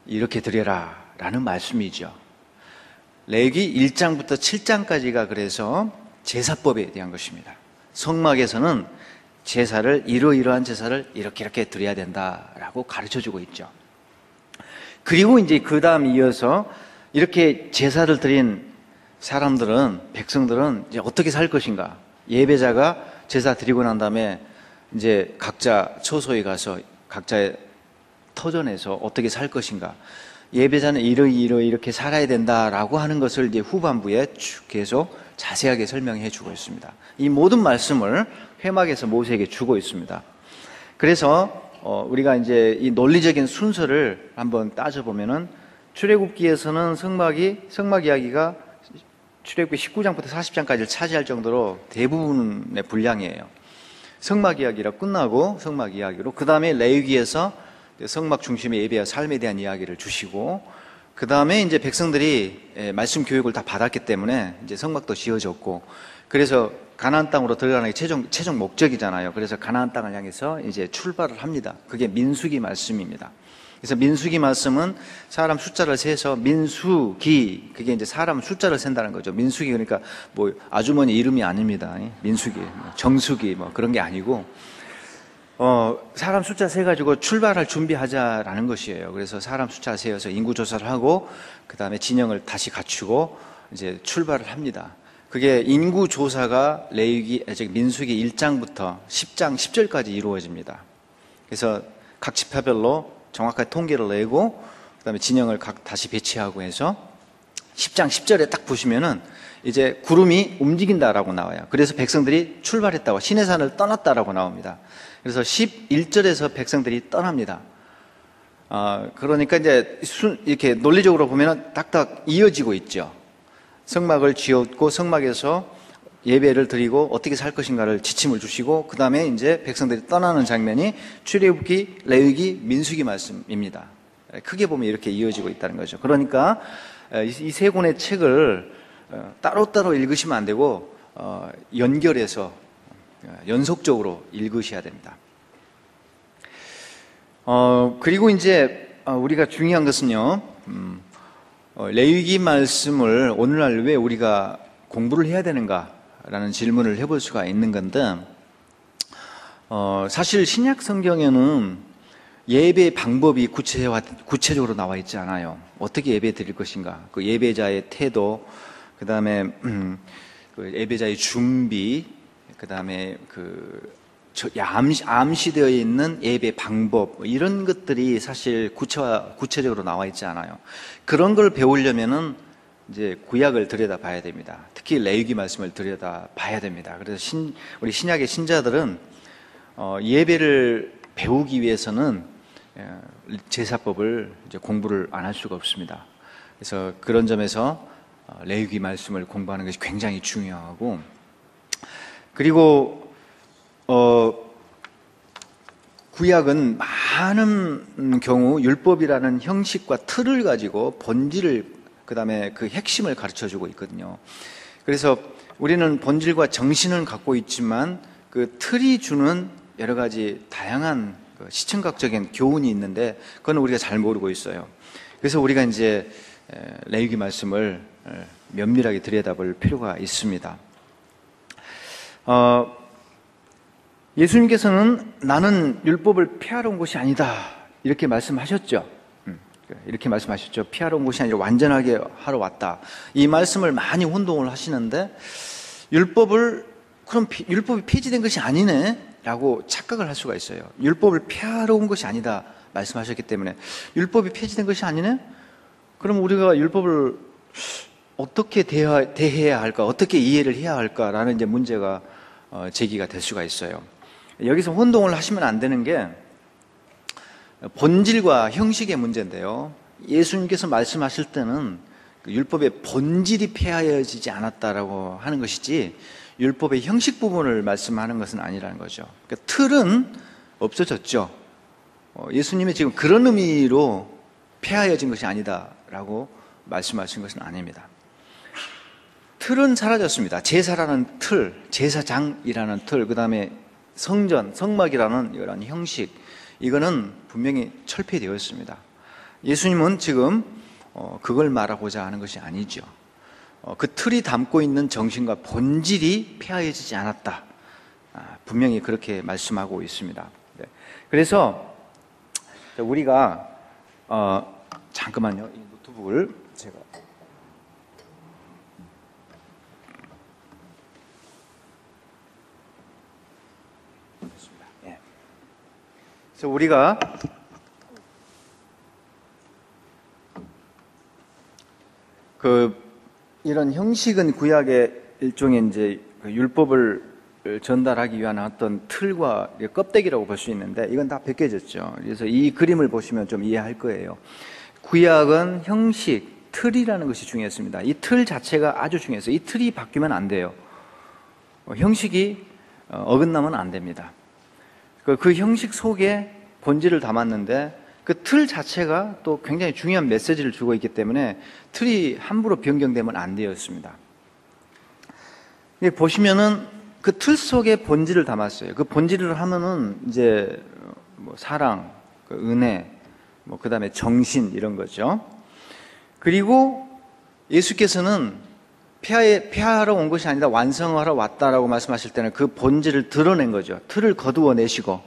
이렇게 드려라 라는 말씀이죠. 레위기 1장부터 7장까지가 그래서 제사법에 대한 것입니다. 성막에서는 제사를, 이러이러한 제사를 이렇게 드려야 된다라고 가르쳐 주고 있죠. 그리고 이제 그 다음 이어서 이렇게 제사를 드린 사람들은, 백성들은 이제 어떻게 살 것인가. 예배자가 제사 드리고 난 다음에 이제 각자 처소에 가서 각자의 터전에서 어떻게 살 것인가. 예배자는 이렇게 살아야 된다라고 하는 것을 이제 후반부에 쭉 계속 자세하게 설명해 주고 있습니다. 이 모든 말씀을 회막에서 모세에게 주고 있습니다. 그래서 우리가 이제 이 논리적인 순서를 한번 따져보면은, 출애굽기에서는 성막 이야기가 출애굽기 19장부터 40장까지를 차지할 정도로 대부분의 분량이에요. 성막 이야기로 끝나고, 성막 이야기로 그 다음에 레위기에서 성막 중심의 예배와 삶에 대한 이야기를 주시고, 그 다음에 이제 백성들이 말씀 교육을 다 받았기 때문에 이제 성막도 지어졌고, 그래서 가나안 땅으로 들어가는 게 최종 목적이잖아요. 그래서 가나안 땅을 향해서 이제 출발을 합니다. 그게 민수기 말씀입니다. 그래서 민수기 말씀은 사람 숫자를 세서 민수기, 그게 이제 사람 숫자를 센다는 거죠. 민수기, 그러니까 뭐 아주머니 이름이 아닙니다. 민수기, 정수기 뭐 그런 게 아니고, 사람 숫자 세가지고 출발할 준비하자라는 것이에요. 그래서 사람 숫자 세어서 인구조사를 하고, 그 다음에 진영을 다시 갖추고, 이제 출발을 합니다. 그게 인구조사가 민수기 1장부터 10장 10절까지 이루어집니다. 그래서 각 지파별로 정확하게 통계를 내고, 그 다음에 진영을 다시 배치하고 해서 10장 10절에 딱 보시면은 이제 구름이 움직인다라고 나와요. 그래서 백성들이 출발했다고, 시내산을 떠났다라고 나옵니다. 그래서 11절에서 백성들이 떠납니다. 그러니까 이제 이렇게 논리적으로 보면 딱딱 이어지고 있죠. 성막을 지었고, 성막에서 예배를 드리고 어떻게 살 것인가를 지침을 주시고, 그 다음에 이제 백성들이 떠나는 장면이 출애굽기, 레위기, 민수기 말씀입니다. 크게 보면 이렇게 이어지고 있다는 거죠. 그러니까 이 세 권의 책을 따로따로 읽으시면 안 되고 연결해서 연속적으로 읽으셔야 됩니다. 그리고 이제 우리가 중요한 것은요, 레위기 말씀을 오늘날 왜 우리가 공부를 해야 되는가라는 질문을 해볼 수가 있는 건데, 사실 신약 성경에는 예배 방법이 구체적으로 나와 있지 않아요. 어떻게 예배 드릴 것인가, 그 예배자의 태도, 그 다음에 그 예배자의 준비, 그 다음에 그 암시되어 있는 예배 방법, 이런 것들이 사실 구체적으로 나와 있지 않아요. 그런 걸 배우려면은 이제 구약을 들여다봐야 됩니다. 특히 레위기 말씀을 들여다봐야 됩니다. 그래서 우리 신약의 신자들은 예배를 배우기 위해서는 제사법을 이제 공부를 안 할 수가 없습니다. 그래서 그런 점에서 레위기 말씀을 공부하는 것이 굉장히 중요하고, 그리고 구약은 많은 경우 율법이라는 형식과 틀을 가지고 본질을, 그 다음에 그 핵심을 가르쳐주고 있거든요. 그래서 우리는 본질과 정신은 갖고 있지만 그 틀이 주는 여러 가지 다양한 시청각적인 교훈이 있는데 그건 우리가 잘 모르고 있어요. 그래서 우리가 이제 레위기 말씀을 면밀하게 들여다볼 필요가 있습니다. 예수님께서는 나는 율법을 폐하러 온 것이 아니다, 이렇게 말씀하셨죠. 이렇게 말씀하셨죠. 피하러 온 것이 아니라 완전하게 하러 왔다. 이 말씀을 많이 혼동을 하시는데, 그럼 율법이 폐지된 것이 아니네 라고 착각을 할 수가 있어요. 율법을 폐하러 온 것이 아니다 말씀하셨기 때문에 율법이 폐지된 것이 아니네? 그럼 우리가 율법을 어떻게 대해야 할까, 어떻게 이해를 해야 할까라는 이제 문제가 제기가 될 수가 있어요. 여기서 혼동을 하시면 안 되는 게 본질과 형식의 문제인데요. 예수님께서 말씀하실 때는 율법의 본질이 폐하여지지 않았다라고 하는 것이지 율법의 형식 부분을 말씀하는 것은 아니라는 거죠. 그러니까 틀은 없어졌죠. 예수님이 지금 그런 의미로 폐하여진 것이 아니다라고 말씀하신 것은 아닙니다. 틀은 사라졌습니다. 제사라는 틀, 제사장이라는 틀, 그 다음에 성전, 성막이라는 이런 형식, 이거는 분명히 철폐되었습니다. 예수님은 지금 그걸 말하고자 하는 것이 아니죠. 그 틀이 담고 있는 정신과 본질이 폐하여지지 않았다, 분명히 그렇게 말씀하고 있습니다. 그래서 우리가 잠깐만요, 이 노트북을 제가 그래서 우리가 이런 형식은 구약의 일종의 이제 율법을 전달하기 위한 어떤 틀과 껍데기라고 볼 수 있는데 이건 다 벗겨졌죠. 그래서 이 그림을 보시면 좀 이해할 거예요. 구약은 형식, 틀이라는 것이 중요했습니다. 이 틀 자체가 아주 중요했어요. 이 틀이 바뀌면 안 돼요. 형식이 어긋나면 안 됩니다. 그 형식 속에 본질을 담았는데 그 틀 자체가 또 굉장히 중요한 메시지를 주고 있기 때문에 틀이 함부로 변경되면 안 되었습니다. 보시면은 그 틀 속에 본질을 담았어요. 그 본질을 하면은 이제 뭐 사랑, 은혜, 그 다음에 정신, 이런 거죠. 그리고 예수께서는 폐하러 온 것이 아니라 완성하러 왔다라고 말씀하실 때는 그 본질을 드러낸 거죠. 틀을 걷어내시고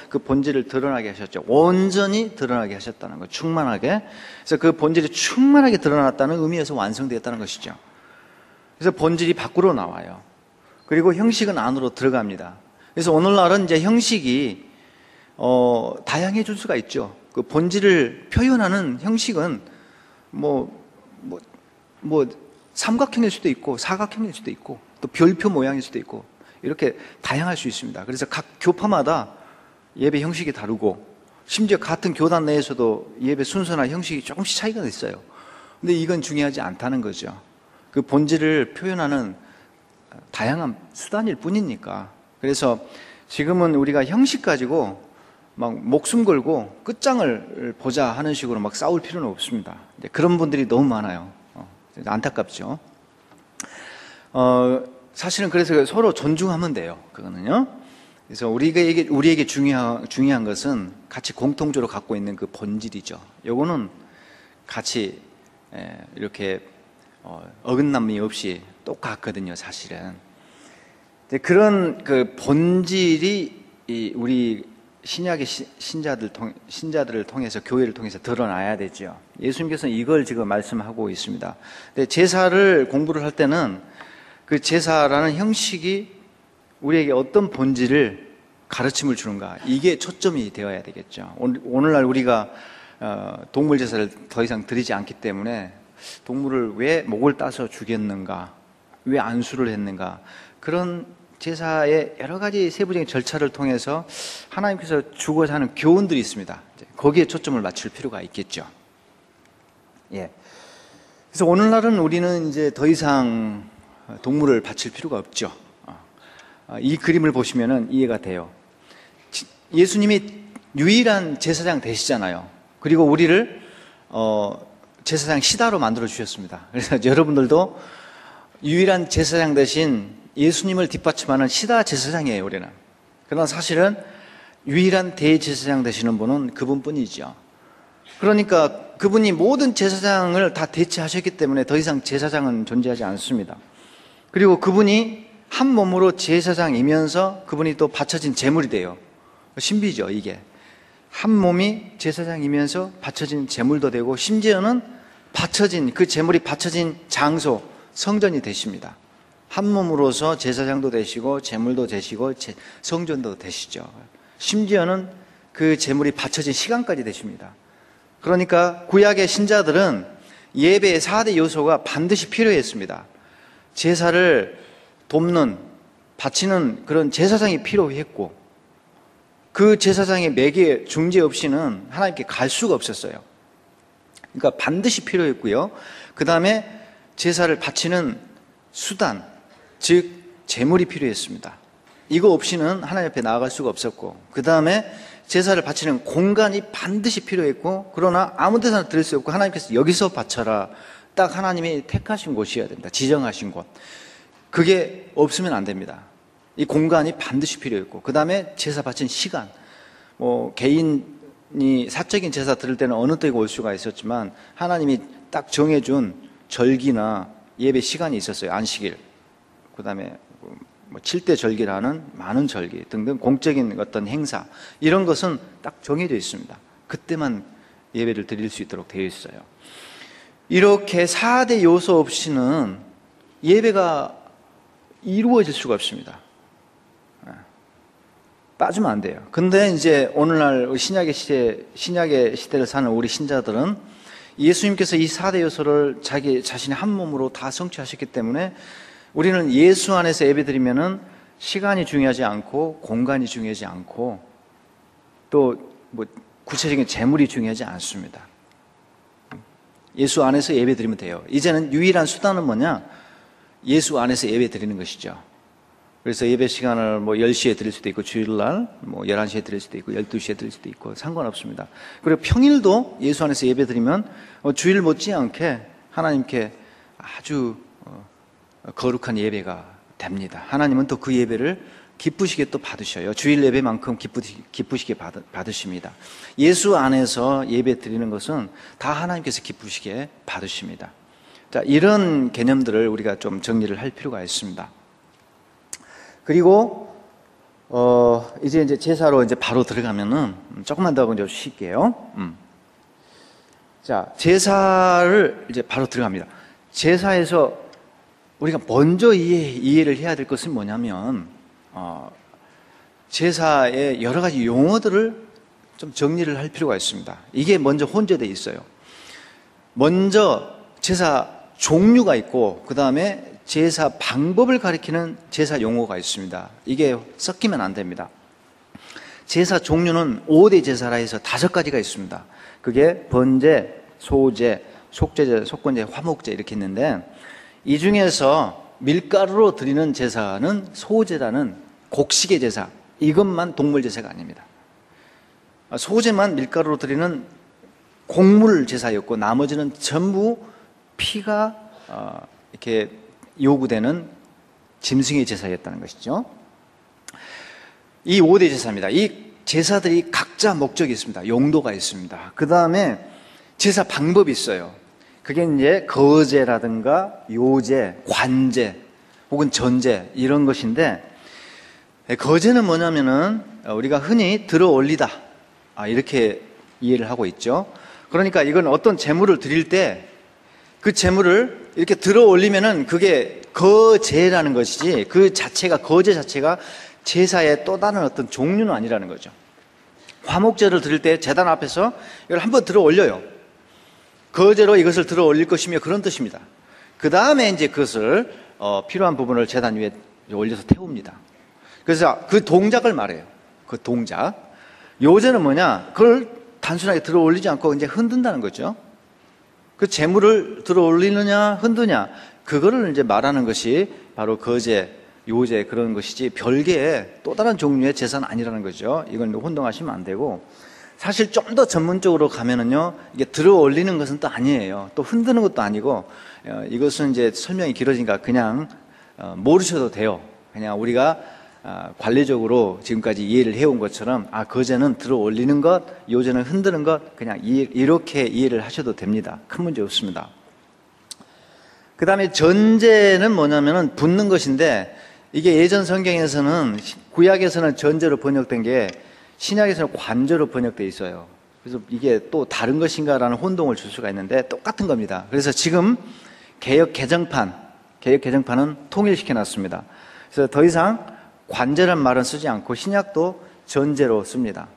그 본질을 드러나게 하셨죠. 온전히 드러나게 하셨다는 거, 충만하게. 그래서 그 본질이 충만하게 드러났다는 의미에서 완성되었다는 것이죠. 그래서 본질이 밖으로 나와요. 그리고 형식은 안으로 들어갑니다. 그래서 오늘날은 이제 형식이 다양해질 수가 있죠. 그 본질을 표현하는 형식은 삼각형일 수도 있고 사각형일 수도 있고 또 별표 모양일 수도 있고 이렇게 다양할 수 있습니다. 그래서 각 교파마다 예배 형식이 다르고 심지어 같은 교단 내에서도 예배 순서나 형식이 조금씩 차이가 있어요. 근데 이건 중요하지 않다는 거죠. 그 본질을 표현하는 다양한 수단일 뿐이니까. 그래서 지금은 우리가 형식 가지고 막 목숨 걸고 끝장을 보자 하는 식으로 막 싸울 필요는 없습니다. 그런 분들이 너무 많아요. 안타깝죠. 사실은 그래서 서로 존중하면 돼요. 그거는요. 그래서 우리에게 중요한 것은 같이 공통적으로 갖고 있는 그 본질이죠. 요거는 같이 이렇게 어긋남이 없이 똑같거든요, 사실은. 그런 그 본질이 우리 신약의 신자들을 통해서, 교회를 통해서 드러나야 되죠. 예수님께서는 이걸 지금 말씀하고 있습니다. 근데 제사를 공부를 할 때는 그 제사라는 형식이 우리에게 어떤 본질을 가르침을 주는가, 이게 초점이 되어야 되겠죠. 오늘날 우리가 동물 제사를 더 이상 드리지 않기 때문에 동물을 왜 목을 따서 죽였는가, 왜 안수를 했는가, 그런 제사의 여러 가지 세부적인 절차를 통해서 하나님께서 주고자 하는 교훈들이 있습니다. 거기에 초점을 맞출 필요가 있겠죠. 예. 그래서 오늘날은 우리는 이제 더 이상 동물을 바칠 필요가 없죠. 이 그림을 보시면은 이해가 돼요. 예수님이 유일한 제사장 되시잖아요. 그리고 우리를 제사장 시다로 만들어 주셨습니다. 그래서 여러분들도 유일한 제사장 대신 예수님을 뒷받침하는 시다 제사장이에요, 우리는. 그러나 사실은 유일한 대제사장 되시는 분은 그분뿐이죠. 그러니까 그분이 모든 제사장을 다 대체하셨기 때문에 더 이상 제사장은 존재하지 않습니다. 그리고 그분이 한 몸으로 제사장이면서 그분이 또 바쳐진 제물이 돼요. 신비죠, 이게. 한 몸이 제사장이면서 바쳐진 제물도 되고, 심지어는 바쳐진, 그 제물이 바쳐진 장소, 성전이 되십니다. 한 몸으로서 제사장도 되시고 제물도 되시고 성전도 되시죠. 심지어는 그 제물이 바쳐진 시간까지 되십니다. 그러니까 구약의 신자들은 예배의 4대 요소가 반드시 필요했습니다. 제사를 돕는, 바치는 그런 제사장이 필요했고, 그 제사장의 매개 중재 없이는 하나님께 갈 수가 없었어요. 그러니까 반드시 필요했고요. 그 다음에 제사를 바치는 수단, 즉 제물이 필요했습니다. 이거 없이는 하나님 앞에 나아갈 수가 없었고, 그 다음에 제사를 바치는 공간이 반드시 필요했고, 그러나 아무 데서나 드릴 수 없고 하나님께서 여기서 바쳐라, 딱 하나님이 택하신 곳이어야 됩니다. 지정하신 곳. 그게 없으면 안 됩니다. 이 공간이 반드시 필요했고, 그 다음에 제사 바친 시간, 개인이 사적인 제사 드릴 때는 어느 때가 올 수가 있었지만 하나님이 딱 정해준 절기나 예배 시간이 있었어요. 안식일, 그 다음에 7대 절기라는 많은 절기 등등 공적인 어떤 행사, 이런 것은 딱 정해져 있습니다. 그때만 예배를 드릴 수 있도록 되어 있어요. 이렇게 4대 요소 없이는 예배가 이루어질 수가 없습니다. 빠지면 안 돼요. 근데 이제 오늘날 신약의 시대를 사는 우리 신자들은 예수님께서 이 4대 요소를 자기 자신의 한 몸으로 다 성취하셨기 때문에 우리는 예수 안에서 예배드리면은 시간이 중요하지 않고 공간이 중요하지 않고 또 구체적인 재물이 중요하지 않습니다. 예수 안에서 예배드리면 돼요. 이제는 유일한 수단은 뭐냐? 예수 안에서 예배드리는 것이죠. 그래서 예배 시간을 10시에 드릴 수도 있고, 주일날 11시에 드릴 수도 있고, 12시에 드릴 수도 있고, 상관없습니다. 그리고 평일도 예수 안에서 예배 드리면 주일 못지않게 하나님께 아주 거룩한 예배가 됩니다. 하나님은 또 그 예배를 기쁘시게 또 받으셔요. 주일 예배만큼 기쁘시게 받으십니다. 예수 안에서 예배 드리는 것은 다 하나님께서 기쁘시게 받으십니다. 자, 이런 개념들을 우리가 좀 정리를 할 필요가 있습니다. 그리고 이제 제사로 이제 바로 들어가면은 조금만 더 이제 쉴게요. 자, 제사를 이제 바로 들어갑니다. 제사에서 우리가 먼저 이해를 해야 될 것은 뭐냐면, 제사의 여러 가지 용어들을 좀 정리를 할 필요가 있습니다. 이게 먼저 혼재되어 있어요. 먼저 제사 종류가 있고, 그 다음에 제사 방법을 가리키는 제사 용어가 있습니다. 이게 섞이면 안 됩니다. 제사 종류는 5대 제사라 해서 5가지가 있습니다. 그게 번제, 소제, 속제제, 속건제, 화목제 이렇게 있는데, 이 중에서 밀가루로 드리는 제사는 소제라는 곡식의 제사, 이것만 동물 제사가 아닙니다. 소제만 밀가루로 드리는 곡물 제사였고, 나머지는 전부 피가 이렇게 요구되는 짐승의 제사였다는 것이죠. 이 5대 제사입니다. 이 제사들이 각자 목적이 있습니다. 용도가 있습니다. 그 다음에 제사 방법이 있어요. 그게 이제 거제라든가 요제, 관제 혹은 전제 이런 것인데, 거제는 뭐냐면은 우리가 흔히 들어 올리다, 이렇게 이해를 하고 있죠. 그러니까 이건 어떤 제물을 드릴 때 그 제물을 이렇게 들어 올리면은 그게 거제라는 것이지, 그 자체가, 거제 자체가 제사의 또 다른 어떤 종류는 아니라는 거죠. 화목제를 드릴 때 제단 앞에서 이걸 한번 들어 올려요. 거제로 이것을 들어 올릴 것이며, 그런 뜻입니다. 그 다음에 이제 그것을 필요한 부분을 제단 위에 올려서 태웁니다. 그래서 그 동작을 말해요. 그 동작. 요제는 뭐냐? 그걸 단순하게 들어 올리지 않고 이제 흔든다는 거죠. 그 제물을 들어 올리느냐 흔드냐, 그거를 이제 말하는 것이 바로 거제, 요제, 그런 것이지 별개의 또 다른 종류의 제사는 아니라는 거죠. 이건 혼동하시면 안 되고, 사실 좀 더 전문적으로 가면은요, 이게 들어 올리는 것은 또 아니에요. 또 흔드는 것도 아니고, 이것은 이제 설명이 길어지니까 그냥 모르셔도 돼요. 그냥 우리가 관리적으로 지금까지 이해를 해온 것처럼, 거제는 들어 올리는 것, 요제는 흔드는 것, 그냥 이렇게 이해를 하셔도 됩니다. 큰 문제 없습니다. 그 다음에 전제는 뭐냐면은 붓는 것인데, 이게 예전 성경에서는, 구약에서는 전제로 번역된 게 신약에서는 관제로 번역되어 있어요. 그래서 이게 또 다른 것인가라는 혼동을 줄 수가 있는데 똑같은 겁니다. 그래서 지금 개역 개정판은 통일시켜 놨습니다. 그래서 더 이상 관제란 말은 쓰지 않고 신약도 전제로 씁니다.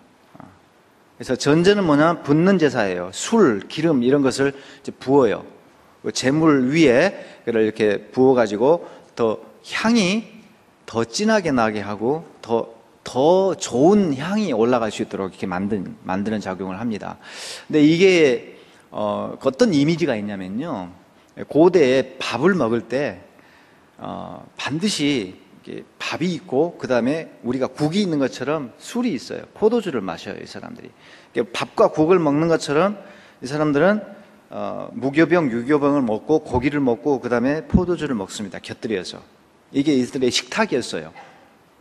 그래서 전제는 뭐냐? 붓는 제사예요. 술, 기름 이런 것을 이제 부어요. 제물 위에 이렇게 부어가지고 더 향이 더 진하게 나게 하고 더 좋은 향이 올라갈 수 있도록 이렇게 만드는 작용을 합니다. 근데 이게 어떤 이미지가 있냐면요, 고대에 밥을 먹을 때 반드시 밥이 있고 그 다음에 우리가 국이 있는 것처럼 술이 있어요. 포도주를 마셔요, 이 사람들이. 밥과 국을 먹는 것처럼 이 사람들은 무교병, 유교병을 먹고 고기를 먹고 그 다음에 포도주를 먹습니다. 곁들여서. 이게 이들의 식탁이었어요.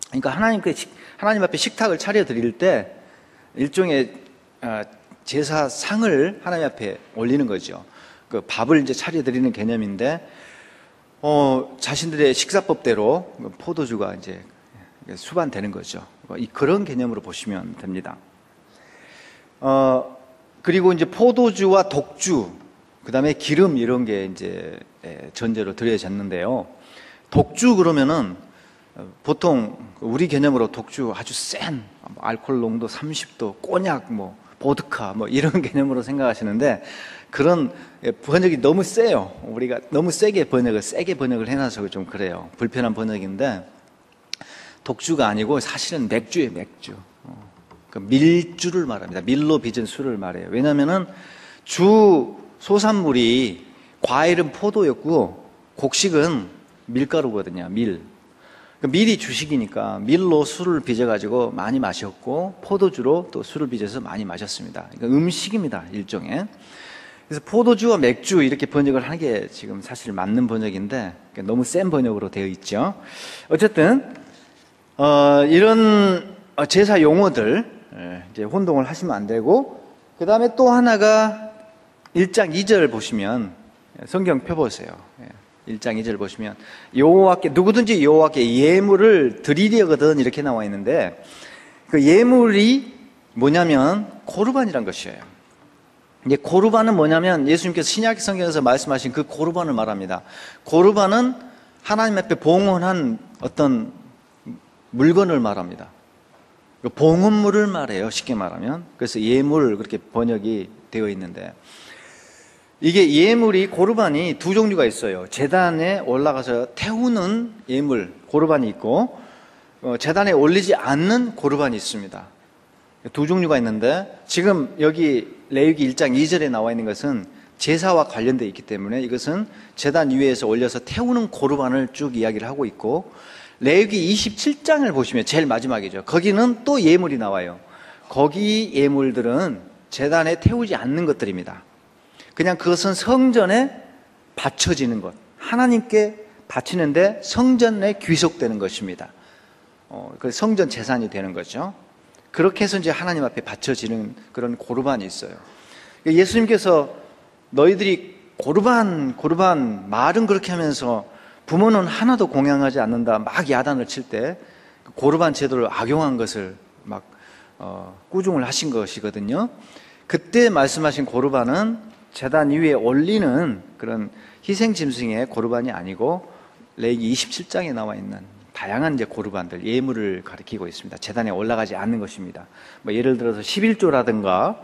그러니까 하나님 앞에 식탁을 차려드릴 때 일종의 제사상을 하나님 앞에 올리는 거죠. 그 밥을 이제 차려드리는 개념인데, 자신들의 식사법대로 포도주가 이제 수반되는 거죠. 그런 개념으로 보시면 됩니다. 그리고 이제 포도주와 독주, 그 다음에 기름 이런 게 이제 전제로 드려졌는데요. 독주 그러면은 보통 우리 개념으로 독주 아주 센 알코올 농도 30도, 꼬냑, 보드카 이런 개념으로 생각하시는데, 그런 번역이 너무 세요. 우리가 너무 세게 번역을 해놔서 좀 그래요. 불편한 번역인데, 독주가 아니고 사실은 맥주예요, 맥주. 그 밀주를 말합니다. 밀로 빚은 술을 말해요. 왜냐면은 주 소산물이 과일은 포도였고 곡식은 밀가루거든요. 밀이 주식이니까 밀로 술을 빚어가지고 많이 마셨고, 포도주로 또 술을 빚어서 많이 마셨습니다. 그러니까 음식입니다, 일종의. 그래서 포도주와 맥주 이렇게 번역을 하는 게 지금 사실 맞는 번역인데 너무 센 번역으로 되어 있죠. 어쨌든 이런 제사 용어들 이제 혼동을 하시면 안 되고, 그 다음에 또 하나가 1장 2절 보시면, 성경 펴보세요. 1장 2절 보시면 여호와께, 누구든지 여호와께 예물을 드리려거든 이렇게 나와 있는데, 그 예물이 뭐냐면 고르반이란 것이에요. 이제 고르반은 뭐냐면 예수님께서 신약 성경에서 말씀하신 그 고르반을 말합니다. 고르반은 하나님 앞에 봉헌한 어떤 물건을 말합니다. 봉헌물을 말해요, 쉽게 말하면. 그래서 예물 그렇게 번역이 되어 있는데, 이게 예물이, 고르반이 두 종류가 있어요. 제단에 올라가서 태우는 예물 고르반이 있고, 제단에 올리지 않는 고르반이 있습니다. 두 종류가 있는데, 지금 여기 레위기 1장 2절에 나와 있는 것은 제사와 관련되어 있기 때문에 이것은 제단 위에서 올려서 태우는 고르반을 쭉 이야기를 하고 있고, 레위기 27장을 보시면 제일 마지막이죠. 거기는 또 예물이 나와요. 거기 예물들은 제단에 태우지 않는 것들입니다. 그냥 그것은 성전에 바쳐지는 것, 하나님께 바치는데 성전에 귀속되는 것입니다. 그 성전 재산이 되는 거죠. 그렇게 해서 이제 하나님 앞에 바쳐지는 그런 고르반이 있어요. 예수님께서 너희들이 고르반 말은 그렇게 하면서 부모는 하나도 공양하지 않는다 막 야단을 칠 때 고르반 제도를 악용한 것을 막 꾸중을 하신 것이거든요. 그때 말씀하신 고르반은 제단 위에 올리는 그런 희생 짐승의 고르반이 아니고 레위기 27장에 나와 있는 다양한 이제 고르반들, 예물을 가리키고 있습니다. 제단에 올라가지 않는 것입니다. 뭐 예를 들어서 11조라든가,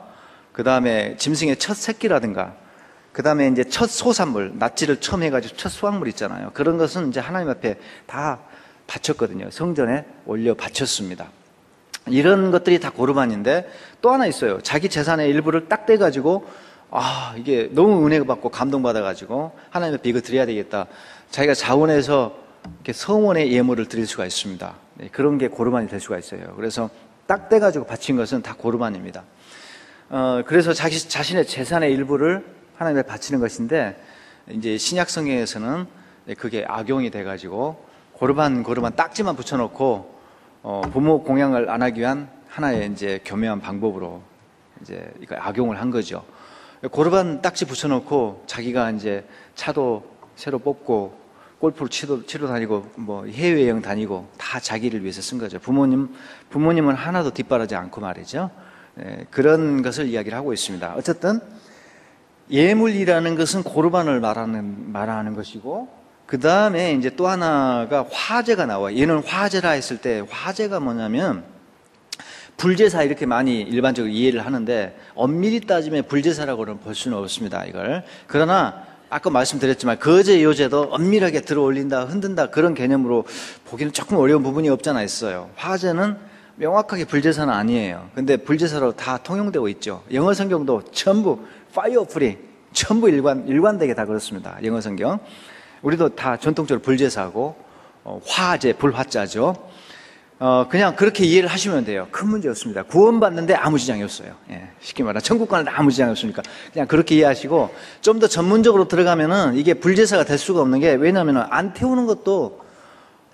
그 다음에 짐승의 첫 새끼라든가, 그 다음에 이제 첫 소산물, 낫지를 처음 해가지고 첫 수확물 있잖아요. 그런 것은 이제 하나님 앞에 다 바쳤거든요. 성전에 올려 바쳤습니다. 이런 것들이 다 고르반인데, 또 하나 있어요. 자기 재산의 일부를 딱 떼가지고, 이게 너무 은혜 받고 감동받아가지고 하나님 앞에 이거 드려야 되겠다. 자기가 자원해서 이렇게 성원의 예물을 드릴 수가 있습니다. 네, 그런 게 고르반이 될 수가 있어요. 그래서 딱 떼가지고 바친 것은 다 고르반입니다. 그래서 자신의 재산의 일부를 하나님께 바치는 것인데, 이제 신약 성경에서는 그게 악용이 돼가지고 고르반 딱지만 붙여놓고 부모 공양을 안 하기 위한 하나의 이제 교묘한 방법으로 이제 이거 악용을 한 거죠. 고르반 딱지 붙여놓고 자기가 이제 차도 새로 뽑고 골프를 치러 다니고 뭐 해외여행 다니고 다 자기를 위해서 쓴 거죠. 부모님은 하나도 뒷바라지 않고 말이죠. 그런 것을 이야기를 하고 있습니다. 어쨌든 예물이라는 것은 고르반을 말하는 것이고, 그 다음에 이제 또 하나가 화제가 나와요. 얘는 화제라 했을 때, 화제가 뭐냐면 불제사 이렇게 많이 일반적으로 이해를 하는데, 엄밀히 따지면 불제사라고는 볼 수는 없습니다, 이걸. 그러나 아까 말씀드렸지만 거제 요제도 엄밀하게 들어 올린다, 흔든다 그런 개념으로 보기는 조금 어려운 부분이 없잖아 있어요. 화제는 명확하게 불제사는 아니에요. 근데 불제사로 다 통용되고 있죠. 영어 성경도 전부 파이어 프리, 전부 일관되게 다 그렇습니다. 영어 성경. 우리도 다 전통적으로 불제사고 화제, 불화자죠. 그냥 그렇게 이해를 하시면 돼요. 큰 문제 없습니다. 구원받는데 아무 지장이 없어요. 쉽게 말하면 천국 가는데 아무 지장이 없으니까 그냥 그렇게 이해하시고, 좀 더 전문적으로 들어가면은 이게 불제사가 될 수가 없는 게, 왜냐하면 안 태우는 것도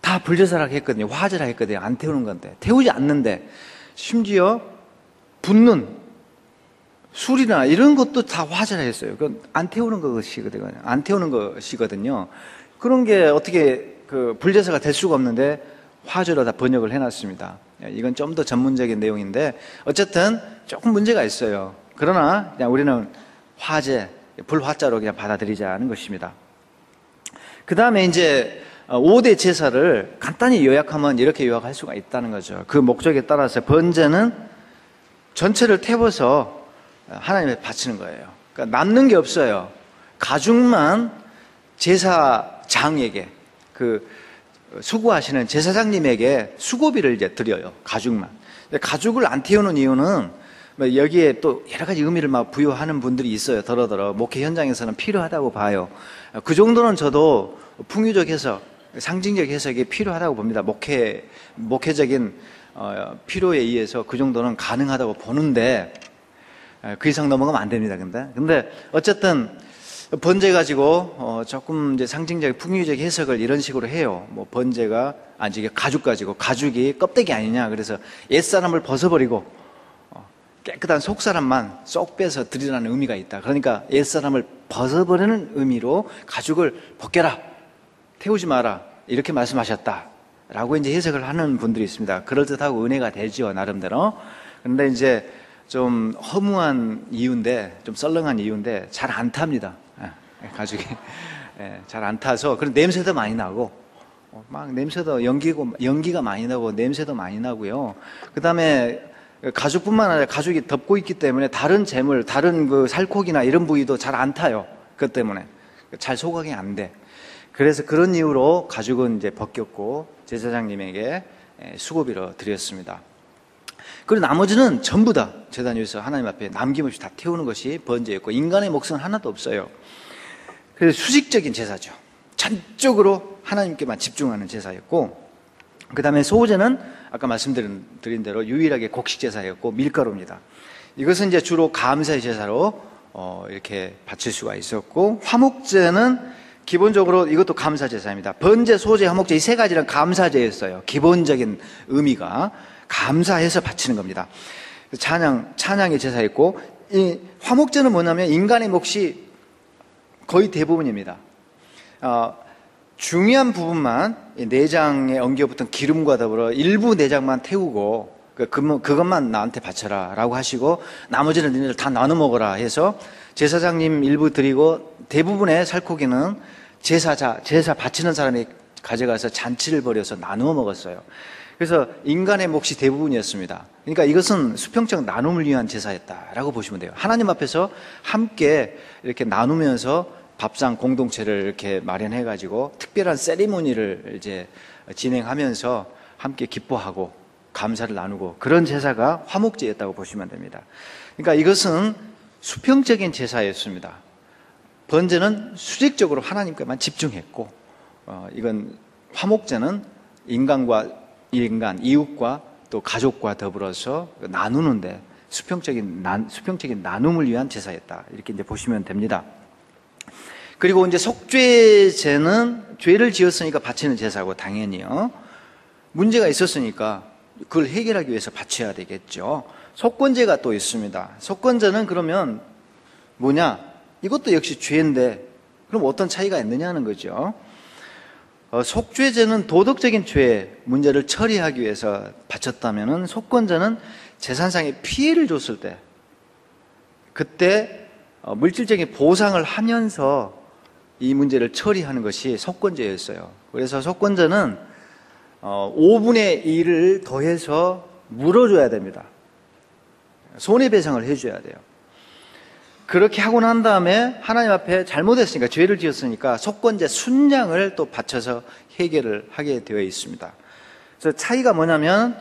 다 불제사라고 했거든요. 화제라고 했거든요. 안 태우는 건데, 태우지 않는데, 심지어 붓는 술이나 이런 것도 다 화제라 했어요. 그건 안 태우는 것이거든요. 안 태우는 것이거든요. 그런 게 어떻게 그 불제사가 될 수가 없는데 화제로 다 번역을 해놨습니다. 이건 좀 더 전문적인 내용인데 어쨌든 조금 문제가 있어요. 그러나 그냥 우리는 화제, 불화자로 그냥 받아들이자는 것입니다. 그 다음에 이제 5대 제사를 간단히 요약하면 이렇게 요약할 수가 있다는 거죠. 그 목적에 따라서 번제는 전체를 태워서 하나님에 바치는 거예요. 그러니까 남는 게 없어요. 가죽만 제사장에게, 그 수고하시는 제사장님에게 수고비를 이제 드려요. 가죽만. 가죽을 안 태우는 이유는 여기에 또 여러 가지 의미를 막 부여하는 분들이 있어요. 더러더러 목회 현장에서는 필요하다고 봐요. 그 정도는 저도 풍유적 해석, 상징적 해석이 필요하다고 봅니다. 목회적인 필요에 의해서 그 정도는 가능하다고 보는데, 그 이상 넘어가면 안 됩니다. 근데 어쨌든 번제 가지고 조금 이제 상징적, 풍유적 해석을 이런 식으로 해요. 뭐 번제가 이게 가죽 가지고, 가죽이 껍데기 아니냐. 그래서 옛사람을 벗어버리고 깨끗한 속사람만 쏙 빼서 드리라는 의미가 있다. 그러니까 옛사람을 벗어버리는 의미로 가죽을 벗겨라, 태우지 마라, 이렇게 말씀하셨다라고 이제 해석을 하는 분들이 있습니다. 그럴듯하고 은혜가 되죠, 나름대로. 그런데 이제 좀 허무한 이유인데, 좀 썰렁한 이유인데 잘 안 탑니다. 가죽이 잘 안 타서, 그런 냄새도 많이 나고, 막 냄새도 연기가 많이 나고 냄새도 많이 나고요. 그 다음에 가죽뿐만 아니라 가죽이 덮고 있기 때문에 다른 재물, 다른 그 살코기나 이런 부위도 잘 안 타요. 그것 때문에 잘 소각이 안 돼. 그래서 그런 이유로 가죽은 이제 벗겼고 제사장님에게 수고비로 드렸습니다. 그리고 나머지는 전부 다 제단 위에서 하나님 앞에 남김없이 다 태우는 것이 번제였고, 인간의 몫은 하나도 없어요. 그래서 수직적인 제사죠. 전적으로 하나님께만 집중하는 제사였고, 그 다음에 소제는 아까 말씀드린 대로 유일하게 곡식 제사였고 밀가루입니다. 이것은 이제 주로 감사의 제사로 이렇게 바칠 수가 있었고, 화목제는 기본적으로 이것도 감사 제사입니다. 번제, 소제, 화목제 이 세 가지는 감사제였어요. 기본적인 의미가 감사해서 바치는 겁니다. 찬양의 제사였고, 이 화목제는 뭐냐면 인간의 몫이 거의 대부분입니다. 중요한 부분만 내장에 엉겨붙은 기름과 더불어 일부 내장만 태우고 그것만 나한테 바쳐라 라고 하시고 나머지는 너희들 다 나눠 먹어라 해서 제사장님 일부 드리고 대부분의 살코기는 제사 바치는 사람이 가져가서 잔치를 벌여서 나누어 먹었어요. 그래서 인간의 몫이 대부분이었습니다. 그러니까 이것은 수평적 나눔을 위한 제사였다라고 보시면 돼요. 하나님 앞에서 함께 이렇게 나누면서 밥상 공동체를 이렇게 마련해가지고 특별한 세리머니를 이제 진행하면서 함께 기뻐하고 감사를 나누고 그런 제사가 화목제였다고 보시면 됩니다. 그러니까 이것은 수평적인 제사였습니다. 번제는 수직적으로 하나님께만 집중했고, 이건 화목제는 인간, 이웃과 또 가족과 더불어서 나누는데 수평적인 나눔을 위한 제사였다. 이렇게 이제 보시면 됩니다. 그리고 이제 속죄제는 죄를 지었으니까 바치는 제사고 당연히요. 문제가 있었으니까 그걸 해결하기 위해서 바쳐야 되겠죠. 속건제가 또 있습니다. 속건제는 그러면 뭐냐? 이것도 역시 죄인데 그럼 어떤 차이가 있느냐는 거죠. 속죄제는 도덕적인 죄 문제를 처리하기 위해서 바쳤다면은 속건제는 재산상의 피해를 줬을 때 그때 물질적인 보상을 하면서 이 문제를 처리하는 것이 속건제였어요. 그래서 속건제는 5분의 1을 더해서 물어줘야 됩니다. 손해배상을 해줘야 돼요. 그렇게 하고 난 다음에 하나님 앞에 잘못했으니까 죄를 지었으니까 속건제 순양을 또 바쳐서 해결을 하게 되어 있습니다. 그래서 차이가 뭐냐면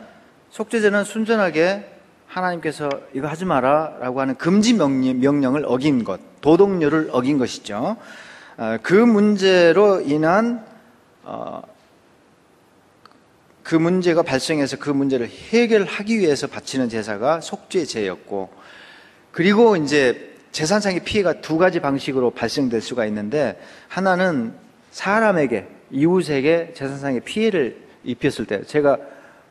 속죄제는 순전하게 하나님께서 이거 하지 마라 라고 하는 금지 명령을 어긴 것, 도덕률을 어긴 것이죠. 그 문제로 인한 그 문제가 발생해서 그 문제를 해결하기 위해서 바치는 제사가 속죄제였고, 그리고 이제 재산상의 피해가 두 가지 방식으로 발생될 수가 있는데, 하나는 사람에게, 이웃에게 재산상의 피해를 입혔을 때, 제가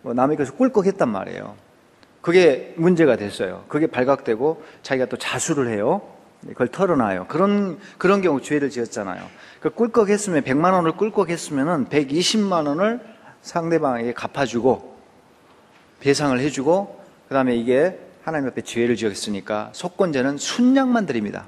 남에게서 꿀꺽했단 말이에요. 그게 문제가 됐어요. 그게 발각되고 자기가 또 자수를 해요. 그걸 털어놔요. 그런 경우 죄를 지었잖아요. 그 꿀꺽했으면 100만 원을 꿀꺽했으면은 120만 원을 상대방에게 갚아주고 배상을 해주고, 그 다음에 이게 하나님 앞에 죄를 지었으니까 속건제는 순양만 드립니다.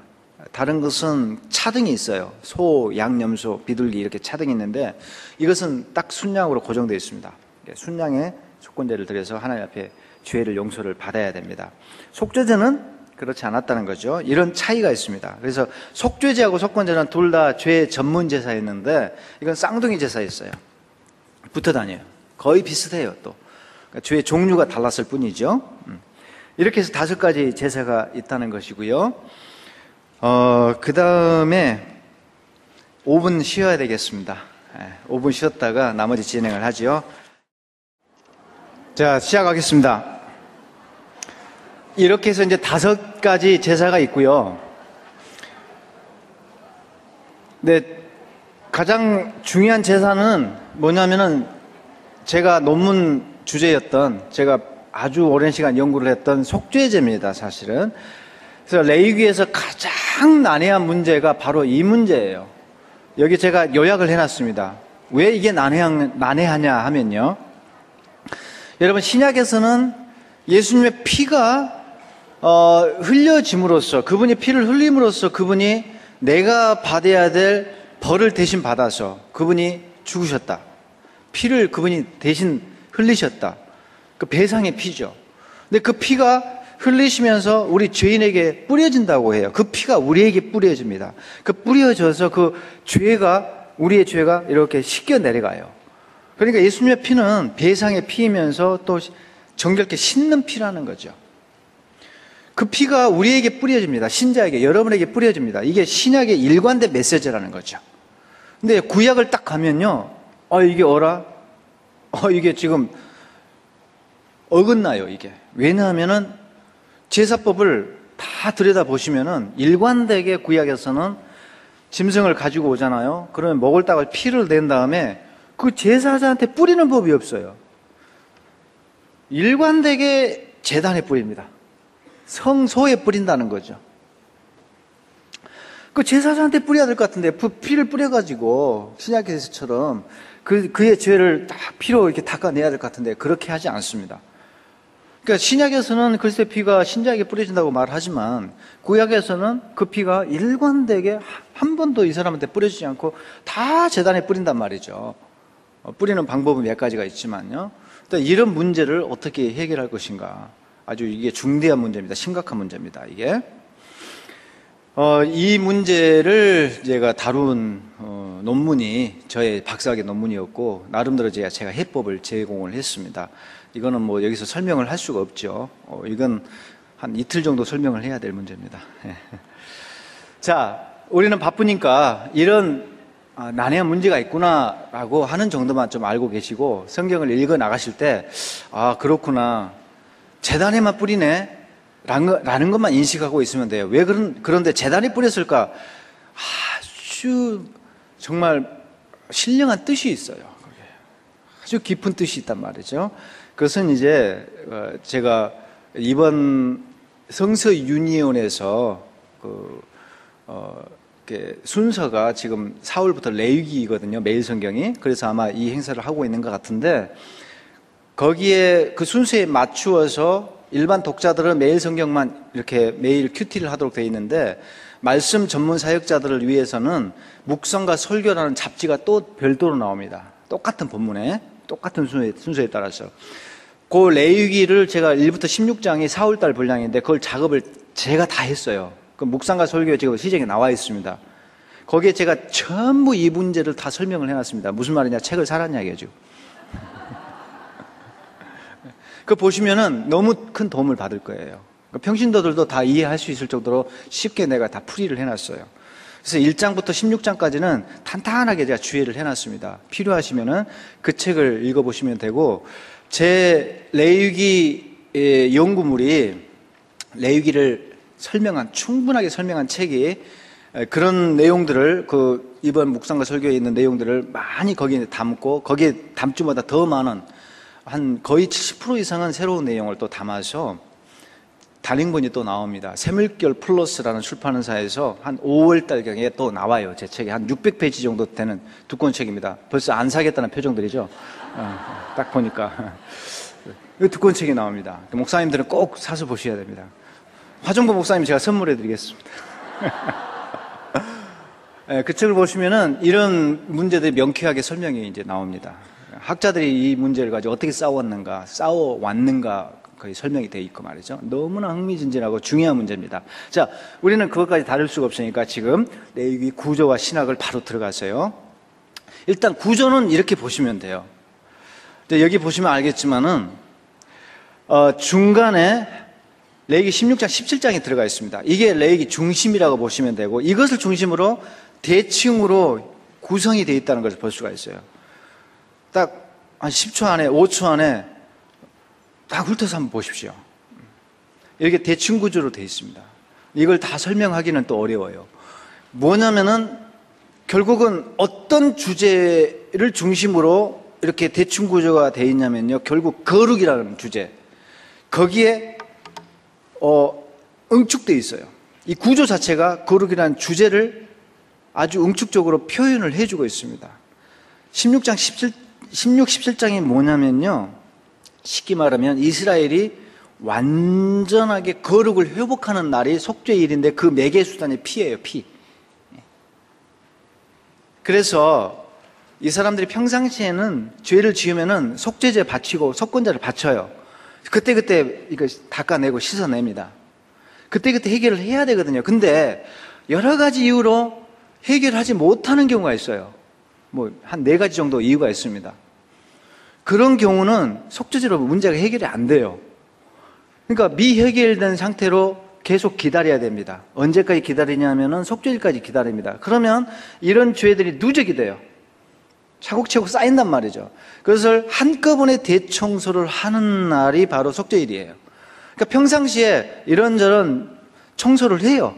다른 것은 차등이 있어요. 소, 양, 염소, 비둘기 이렇게 차등이 있는데 이것은 딱 순양으로 고정되어 있습니다. 순양의 속건제를 드려서 하나님 앞에 죄를 용서를 받아야 됩니다. 속죄제는 그렇지 않았다는 거죠. 이런 차이가 있습니다. 그래서 속죄제하고 속건제는 둘 다 죄 전문 제사였는데 이건 쌍둥이 제사였어요. 붙어 다녀요. 거의 비슷해요. 또 그러니까 죄의 종류가 달랐을 뿐이죠. 이렇게 해서 5가지 제사가 있다는 것이고요. 그 다음에 5분 쉬어야 되겠습니다. 5분 쉬었다가 나머지 진행을 하죠. 자, 시작하겠습니다. 이렇게 해서 이제 5가지 제사가 있고요. 네, 가장 중요한 제사는 뭐냐면은 제가 논문 주제였던, 제가 아주 오랜 시간 연구를 했던 속죄제입니다, 사실은. 그래서 레위기에서 가장 난해한 문제가 바로 이 문제예요. 여기 제가 요약을 해놨습니다. 왜 이게 난해하냐 하면요. 여러분, 신약에서는 예수님의 피가 흘려짐으로써, 그분이 피를 흘림으로써 그분이 내가 받아야 될 벌을 대신 받아서 그분이 죽으셨다. 피를 그분이 대신 흘리셨다. 그 배상의 피죠. 근데 그 피가 흘리시면서 우리 죄인에게 뿌려진다고 해요. 그 피가 우리에게 뿌려집니다. 그 뿌려져서 그 죄가, 우리의 죄가 이렇게 씻겨 내려가요. 그러니까 예수님의 피는 배상의 피이면서 또 정결케 씻는 피라는 거죠. 그 피가 우리에게 뿌려집니다. 신자에게, 여러분에게 뿌려집니다. 이게 신약의 일관된 메시지라는 거죠. 근데 구약을 딱 가면요, 이게 이게 지금 어긋나요, 이게. 왜냐하면은 제사법을 다 들여다보시면은 일관되게 구약에서는 짐승을 가지고 오잖아요. 그러면 먹을 딱을 피를 낸 다음에 그 제사자한테 뿌리는 법이 없어요. 일관되게 제단에 뿌립니다. 성소에 뿌린다는 거죠. 그 제사장한테 뿌려야 될 것 같은데 피를 뿌려가지고 신약에서처럼 그의 죄를 딱 피로 이렇게 닦아내야 될 것 같은데 그렇게 하지 않습니다. 그러니까 신약에서는 그리스도의 피가 신자에게 뿌려진다고 말하지만 구약에서는 그 피가 일관되게 한 번도 이 사람한테 뿌려지지 않고 다 제단에 뿌린단 말이죠. 뿌리는 방법은 몇 가지가 있지만요. 이런 문제를 어떻게 해결할 것인가. 아주 이게 중대한 문제입니다. 심각한 문제입니다. 이게. 이 문제를 제가 다룬 논문이 저의 박사학위 논문이었고 나름대로 제가 해법을 제공을 했습니다. 이거는 뭐 여기서 설명을 할 수가 없죠. 이건 한 이틀 정도 설명을 해야 될 문제입니다. 자, 우리는 바쁘니까 이런 난해한 문제가 있구나라고 하는 정도만 좀 알고 계시고 성경을 읽어 나가실 때 그렇구나. 제단에만 뿌리네. 라는 것만 인식하고 있으면 돼요. 왜 그런데 제단에 뿌렸을까? 아주 정말 신령한 뜻이 있어요. 아주 깊은 뜻이 있단 말이죠. 그것은 이제 제가 이번 성서윤회원에서 순서가 지금 4월부터 레위기거든요. 매일 성경이. 그래서 아마 이 행사를 하고 있는 것 같은데 거기에 그 순서에 맞추어서 일반 독자들은 매일 성경만 이렇게 매일 큐티를 하도록 되어 있는데 말씀 전문 사역자들을 위해서는 묵성과 설교라는 잡지가 또 별도로 나옵니다. 똑같은 본문에 똑같은 순서에 따라서 그 레위기를 제가 1부터 16장이 4월달 분량인데 그걸 작업을 제가 다 했어요. 그 묵상과 설교 지금 시정에 나와 있습니다. 거기에 제가 전부 이 문제를 다 설명을 해놨습니다. 무슨 말이냐? 책을 사라는 이야기죠. 그 보시면은 너무 큰 도움을 받을 거예요. 평신도들도 다 이해할 수 있을 정도로 쉽게 내가 다 풀이를 해놨어요. 그래서 1장부터 16장까지는 탄탄하게 제가 주의를 해놨습니다. 필요하시면은 그 책을 읽어보시면 되고, 제 레위기 연구물이 레위기를 충분하게 설명한 책이 그런 내용들을 이번 묵상과 설교에 있는 내용들을 많이 거기에 담고 거기에 담주마다 더 많은 한 거의 70% 이상은 새로운 내용을 또 담아서 단행본이 또 나옵니다. 새물결 플러스라는 출판사에서 한 5월달경에 또 나와요. 제 책이 한 600페이지 정도 되는 두꺼운 책입니다. 벌써 안 사겠다는 표정들이죠. 딱 보니까 두꺼운 책이 나옵니다. 목사님들은 꼭 사서 보셔야 됩니다. 화정보 목사님 제가 선물해 드리겠습니다. 그 책을 보시면은 이런 문제들이 명쾌하게 설명이 이제 나옵니다. 학자들이 이 문제를 가지고 어떻게 싸워왔는가 거의 설명이 되어 있고 말이죠. 너무나 흥미진진하고 중요한 문제입니다. 자, 우리는 그것까지 다룰 수가 없으니까 지금 레위기 구조와 신학을 바로 들어가세요. 일단 구조는 이렇게 보시면 돼요. 여기 보시면 알겠지만은 중간에 레위기 16장, 17장이 들어가 있습니다. 이게 레위기 중심이라고 보시면 되고 이것을 중심으로 대칭으로 구성이 되어 있다는 것을 볼 수가 있어요. 딱 한 10초 안에, 5초 안에 딱 훑어서 한번 보십시오. 이렇게 대칭 구조로 되어 있습니다. 이걸 다 설명하기는 또 어려워요. 뭐냐면은 결국은 어떤 주제를 중심으로 이렇게 대칭 구조가 되어 있냐면요. 결국 거룩이라는 주제. 거기에 응축되어 있어요. 이 구조 자체가 거룩이라는 주제를 아주 응축적으로 표현을 해주고 있습니다. 16, 17장이 뭐냐면요. 쉽게 말하면 이스라엘이 완전하게 거룩을 회복하는 날이 속죄일인데 그 매개수단이 피예요, 피. 그래서 이 사람들이 평상시에는 죄를 지으면은 속죄제 바치고 속건제를 바쳐요. 그때그때 이거 닦아내고 씻어냅니다. 그때그때 해결을 해야 되거든요. 근데 여러 가지 이유로 해결하지 못하는 경우가 있어요. 한 4가지 정도 이유가 있습니다. 그런 경우는 속죄제로 문제가 해결이 안 돼요. 그러니까 미해결된 상태로 계속 기다려야 됩니다. 언제까지 기다리냐면은 속죄일까지 기다립니다. 그러면 이런 죄들이 누적이 돼요. 차곡차곡 쌓인단 말이죠. 그것을 한꺼번에 대청소를 하는 날이 바로 속죄일이에요. 그러니까 평상시에 이런저런 청소를 해요.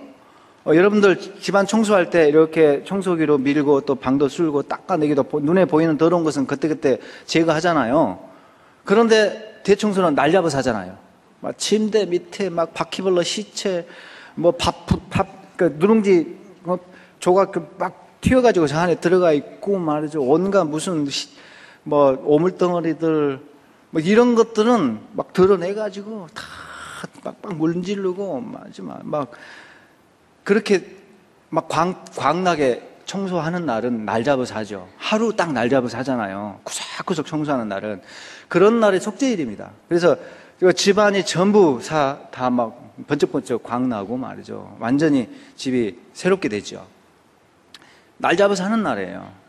여러분들 집안 청소할 때 이렇게 청소기로 밀고 또 방도 쓸고 닦아내기도 눈에 보이는 더러운 것은 그때그때 제거하잖아요. 그런데 대청소는 날잡아서 하잖아요. 막 침대 밑에 막 바퀴벌레 시체, 누룽지 조각 막 튀어가지고 저 안에 들어가 있고 말이죠. 온갖 무슨 오물덩어리들 뭐 이런 것들은 막 드러내가지고 다 빡빡 문지르고 막 그렇게 막 광나게 청소하는 날은 날 잡아서 하죠. 하루 딱 날 잡아서 하잖아요. 구석구석 청소하는 날은. 그런 날이 속죄일입니다. 그래서 집안이 전부 다 막 번쩍번쩍 광나고 말이죠. 완전히 집이 새롭게 되죠. 날 잡아서 하는 날이에요.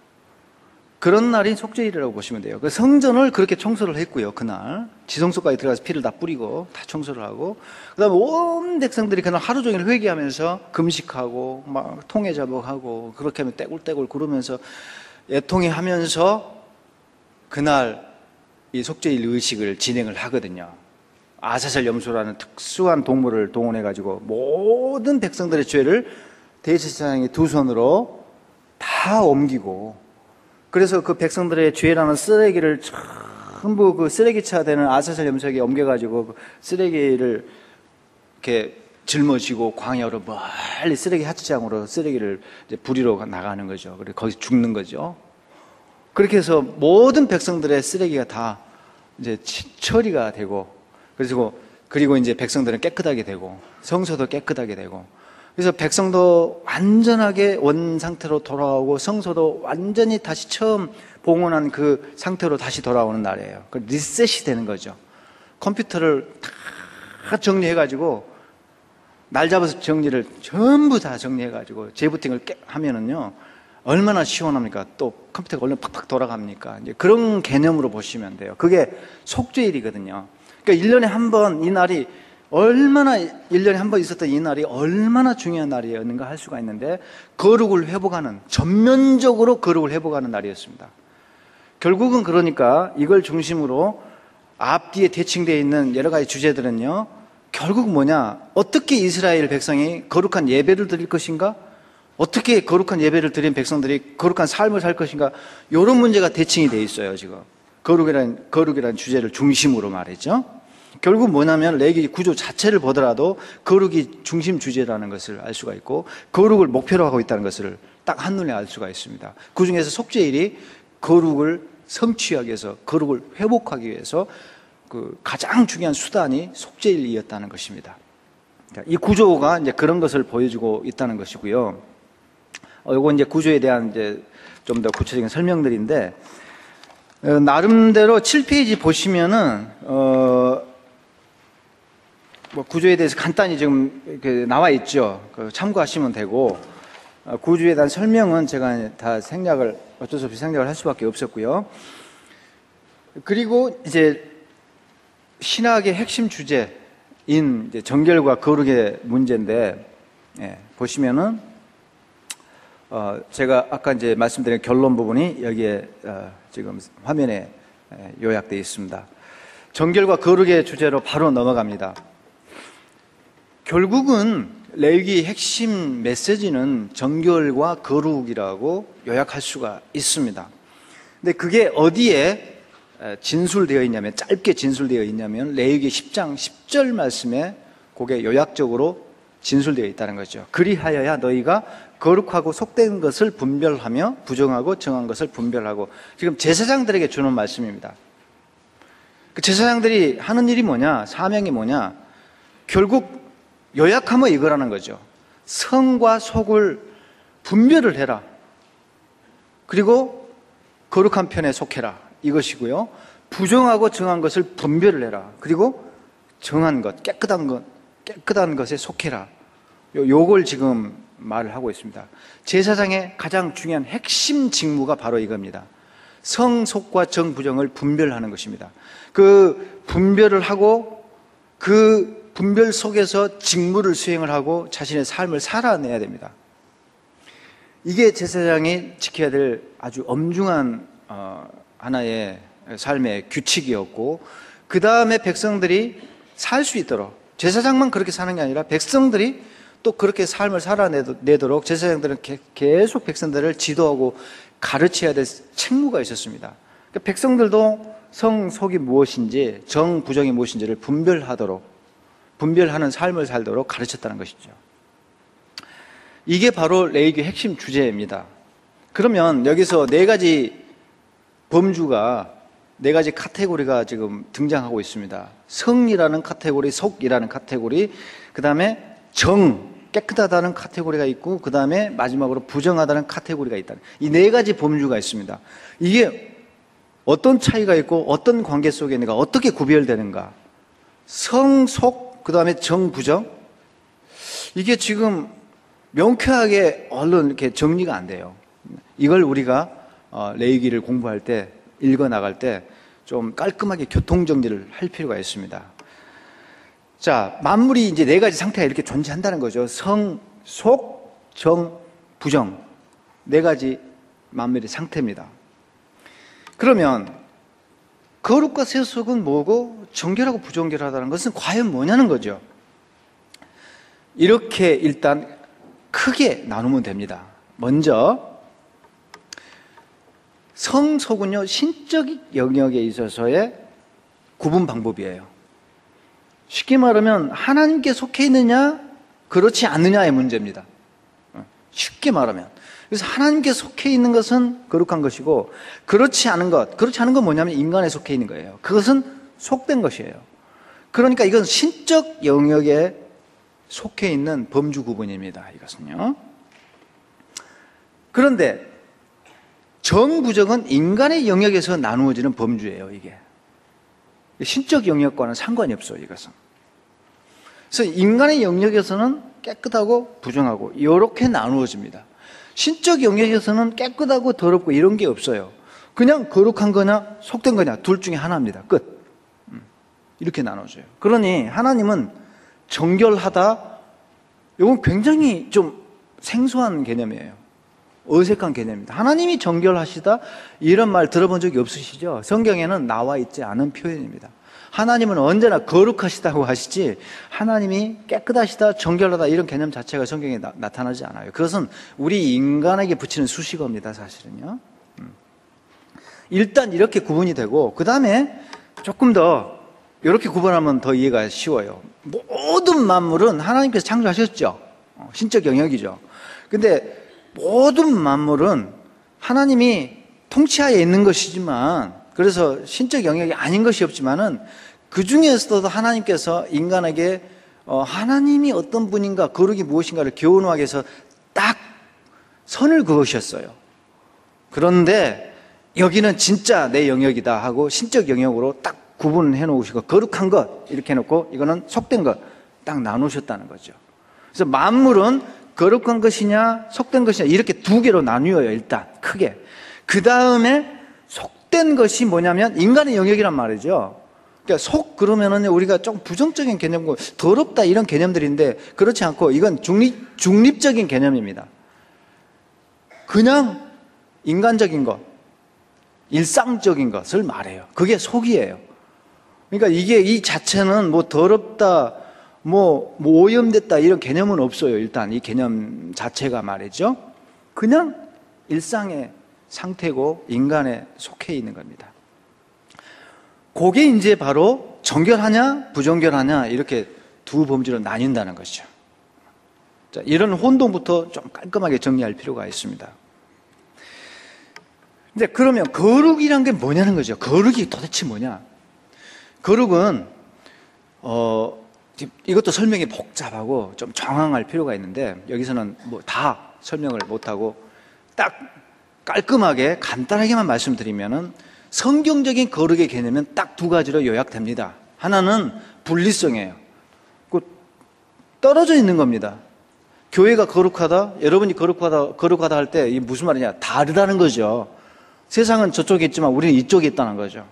그런 날이 속죄일이라고 보시면 돼요. 성전을 그렇게 청소를 했고요. 그날 지성소까지 들어가서 피를 다 뿌리고 다 청소를 하고, 그다음에 온 백성들이 그날 하루 종일 회개하면서 금식하고 막 통회 자복하고 그렇게 하면 떼굴떼굴 구르면서 애통해하면서 그날 이 속죄일 의식을 진행을 하거든요. 아사셀 염소라는 특수한 동물을 동원해 가지고 모든 백성들의 죄를 대제사장이 두 손으로 다 옮기고, 그래서 그 백성들의 죄라는 쓰레기를 전부 그 쓰레기차 되는 아사셀 염소에게 옮겨가지고 그 쓰레기를 이렇게 짊어지고 광야로 멀리 쓰레기 하천장으로 쓰레기를 이제 부리러 나가는 거죠. 그리고 거기서 죽는 거죠. 그렇게 해서 모든 백성들의 쓰레기가 다 이제 처리가 되고, 그리고 이제 백성들은 깨끗하게 되고 성소도 깨끗하게 되고, 그래서 백성도 완전하게 원 상태로 돌아오고 성소도 완전히 다시 처음 봉헌한 그 상태로 다시 돌아오는 날이에요. 그 리셋이 되는 거죠. 컴퓨터를 다 정리해가지고 날 잡아서 정리를 전부 다 정리해가지고 재부팅을 하면은요 얼마나 시원합니까? 또 컴퓨터가 얼마나 팍팍 돌아갑니까? 이제 그런 개념으로 보시면 돼요. 그게 속죄일이거든요. 그러니까 1년에 한 번 이 날이 얼마나 1년에 한 번 있었던 이 날이 얼마나 중요한 날이었는가 할 수가 있는데, 거룩을 회복하는, 전면적으로 거룩을 회복하는 날이었습니다. 결국은 그러니까 이걸 중심으로 앞뒤에 대칭되어 있는 여러 가지 주제들은요, 결국 뭐냐, 어떻게 이스라엘 백성이 거룩한 예배를 드릴 것인가, 어떻게 거룩한 예배를 드린 백성들이 거룩한 삶을 살 것인가, 이런 문제가 대칭이 되어 있어요. 지금 거룩이라는 주제를 중심으로 말이죠. 결국 뭐냐면 레위기 구조 자체를 보더라도 거룩이 중심 주제라는 것을 알 수가 있고, 거룩을 목표로 하고 있다는 것을 딱 한눈에 알 수가 있습니다. 그 중에서 속죄일이 거룩을 성취하기 위해서, 거룩을 회복하기 위해서 그 가장 중요한 수단이 속죄일이었다는 것입니다. 이 구조가 이제 그런 것을 보여주고 있다는 것이고요. 이거 이제 구조에 대한 이제 좀 더 구체적인 설명들인데, 나름대로 7페이지 보시면은 뭐 구조에 대해서 간단히 지금 이렇게 나와 있죠. 참고하시면 되고, 구조에 대한 설명은 제가 다 어쩔 수 없이 생략을 할 수밖에 없었고요. 그리고 이제 신학의 핵심 주제인 이제 정결과 거룩의 문제인데, 보시면은 제가 아까 이제 말씀드린 결론 부분이 여기에 지금 화면에 요약되어 있습니다. 정결과 거룩의 주제로 바로 넘어갑니다. 결국은 레위기의 핵심 메시지는 정결과 거룩이라고 요약할 수가 있습니다. 근데 그게 어디에 진술되어 있냐면, 짧게 진술되어 있냐면 레위기 10장 10절 말씀에 그게 요약적으로 진술되어 있다는 거죠. 그리하여야 너희가 거룩하고 속된 것을 분별하며 부정하고 정한 것을 분별하고, 지금 제사장들에게 주는 말씀입니다. 그 제사장들이 하는 일이 뭐냐, 사명이 뭐냐, 결국 요약하면 이거라는 거죠. 성과 속을 분별을 해라. 그리고 거룩한 편에 속해라. 이것이고요. 부정하고 정한 것을 분별을 해라. 그리고 정한 것, 깨끗한 것에 속해라. 요걸 지금 말을 하고 있습니다. 제사장의 가장 중요한 핵심 직무가 바로 이겁니다. 성, 속과 정, 부정을 분별하는 것입니다. 그 분별을 하고 그 분별 속에서 직무를 수행을 하고 자신의 삶을 살아내야 됩니다. 이게 제사장이 지켜야 될 아주 엄중한 하나의 삶의 규칙이었고, 그 다음에 백성들이 살 수 있도록, 제사장만 그렇게 사는 게 아니라 백성들이 또 그렇게 삶을 살아내도록 제사장들은 계속 백성들을 지도하고 가르쳐야 될 책무가 있었습니다. 그러니까 백성들도 성, 속이 무엇인지, 정, 부정이 무엇인지를 분별하는 삶을 살도록 가르쳤다는 것이죠. 이게 바로 레위기의 핵심 주제입니다. 그러면 여기서 네 가지 범주가 네 가지 카테고리가 지금 등장하고 있습니다. 성이라는 카테고리, 속이라는 카테고리, 그 다음에 깨끗하다는 카테고리가 있고, 그 다음에 마지막으로 부정하다는 카테고리가 있다. 이 네 가지 범주가 있습니다. 이게 어떤 차이가 있고 어떤 관계 속에 있는가, 어떻게 구별되는가. 성, 속, 그 다음에 정, 부정. 이게 지금 명쾌하게 얼른 이렇게 정리가 안 돼요. 이걸 우리가 레위기를 공부할 때, 읽어 나갈 때 좀 깔끔하게 교통정리를 할 필요가 있습니다. 자, 만물이 이제 네 가지 상태가 이렇게 존재한다는 거죠. 성, 속, 정, 부정. 네 가지 만물의 상태입니다. 그러면 거룩과 세속은 뭐고 정결하고 부정결하다는 것은 과연 뭐냐는 거죠. 이렇게 일단 크게 나누면 됩니다. 먼저 성속은요, 신적 영역에 있어서의 구분 방법이에요. 쉽게 말하면 하나님께 속해 있느냐 그렇지 않느냐의 문제입니다. 쉽게 말하면. 그래서 하나님께 속해 있는 것은 거룩한 것이고, 그렇지 않은 건 뭐냐면 인간에 속해 있는 거예요. 그것은 속된 것이에요. 그러니까 이건 신적 영역에 속해 있는 범주 구분입니다. 이것은요. 그런데 정부정은 인간의 영역에서 나누어지는 범주예요. 이게 신적 영역과는 상관이 없어요. 이것은. 그래서 인간의 영역에서는 깨끗하고 부정하고 이렇게 나누어집니다. 신적 영역에서는 깨끗하고 더럽고 이런 게 없어요. 그냥 거룩한 거냐 속된 거냐 둘 중에 하나입니다. 끝. 이렇게 나눠져요. 그러니 하나님은 정결하다, 이건 굉장히 좀 생소한 개념이에요. 어색한 개념입니다. 하나님이 정결하시다 이런 말 들어본 적이 없으시죠? 성경에는 나와 있지 않은 표현입니다. 하나님은 언제나 거룩하시다고 하시지 하나님이 깨끗하시다, 정결하다 이런 개념 자체가 성경에 나타나지 않아요. 그것은 우리 인간에게 붙이는 수식어입니다. 사실은요. 일단 이렇게 구분이 되고, 그 다음에 조금 더 이렇게 구분하면 더 이해가 쉬워요. 모든 만물은 하나님께서 창조하셨죠. 신적 영역이죠. 근데 모든 만물은 하나님이 통치하에 있는 것이지만, 그래서 신적 영역이 아닌 것이 없지만은 그 중에서도 하나님께서 인간에게 하나님이 어떤 분인가, 거룩이 무엇인가를 교훈하기 위해서 딱 선을 그으셨어요. 그런데 여기는 진짜 내 영역이다 하고 신적 영역으로 딱 구분해 놓으시고, 거룩한 것 이렇게 해놓고 이거는 속된 것 딱 나누셨다는 거죠. 그래서 만물은 거룩한 것이냐 속된 것이냐 이렇게 두 개로 나뉘어요. 일단 크게. 그 다음에 속된 것이 뭐냐면 인간의 영역이란 말이죠. 그러니까 속 그러면은 우리가 좀 부정적인 개념이고 더럽다 이런 개념들인데, 그렇지 않고 이건 중립적인 개념입니다. 그냥 인간적인 것, 일상적인 것을 말해요. 그게 속이에요. 그러니까 이게 이 자체는 뭐 더럽다, 뭐 오염됐다 이런 개념은 없어요. 일단 이 개념 자체가 말이죠. 그냥 일상의 상태고 인간에 속해 있는 겁니다. 그게 이제 바로 정결하냐 부정결하냐 이렇게 두 범주로 나뉜다는 것이죠. 자, 이런 혼동부터 좀 깔끔하게 정리할 필요가 있습니다. 근데 그러면 거룩이란 게 뭐냐는 거죠. 거룩이 도대체 뭐냐? 거룩은 이것도 설명이 복잡하고 좀 정황할 필요가 있는데, 여기서는 뭐 다 설명을 못하고 딱 깔끔하게 간단하게만 말씀드리면은 성경적인 거룩의 개념은 딱 두 가지로 요약됩니다. 하나는 분리성이에요. 떨어져 있는 겁니다. 교회가 거룩하다, 여러분이 거룩하다 할 때 이게 무슨 말이냐? 다르다는 거죠. 세상은 저쪽에 있지만 우리는 이쪽에 있다는 거죠.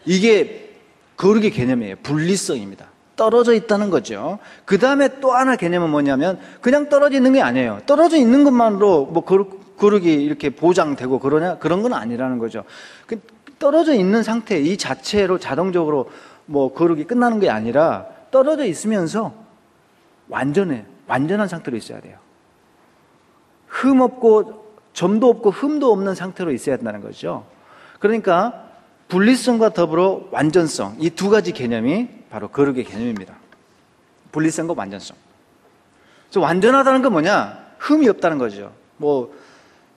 이게 거룩의 개념이에요. 분리성입니다. 떨어져 있다는 거죠. 그 다음에 또 하나 개념은 뭐냐면 그냥 떨어져 있는 게 아니에요. 떨어져 있는 것만으로 뭐 거룩이 이렇게 보장되고 그러냐? 그런 건 아니라는 거죠. 떨어져 있는 상태 이 자체로 자동적으로 뭐 거룩이 끝나는 게 아니라 떨어져 있으면서 완전한 상태로 있어야 돼요. 흠 없고 점도 없고 흠도 없는 상태로 있어야 된다는 거죠. 그러니까 분리성과 더불어 완전성, 이 두 가지 개념이 바로 거룩의 개념입니다. 분리성과 완전성. 그래서 완전하다는 건 뭐냐? 흠이 없다는 거죠. 뭐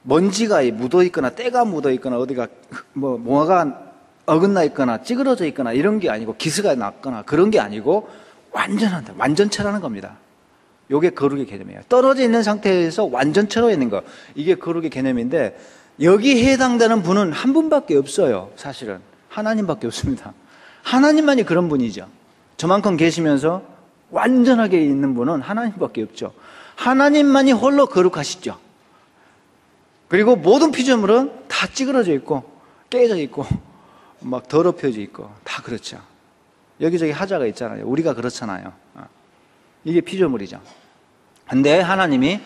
먼지가 묻어 있거나 때가 묻어 있거나 어디가 뭐 뭐가 어긋나 있거나 찌그러져 있거나 이런 게 아니고 기스가 났거나 그런 게 아니고 완전한다. 완전체라는 겁니다. 이게 거룩의 개념이에요. 떨어져 있는 상태에서 완전체로 있는 거. 이게 거룩의 개념인데 여기에 해당되는 분은 한 분밖에 없어요. 사실은. 하나님밖에 없습니다. 하나님만이 그런 분이죠. 저만큼 계시면서 완전하게 있는 분은 하나님밖에 없죠. 하나님만이 홀로 거룩하시죠. 그리고 모든 피조물은 다 찌그러져 있고 깨져 있고 막 더럽혀져 있고 다 그렇죠. 여기저기 하자가 있잖아요. 우리가 그렇잖아요. 이게 피조물이죠. 근데 하나님이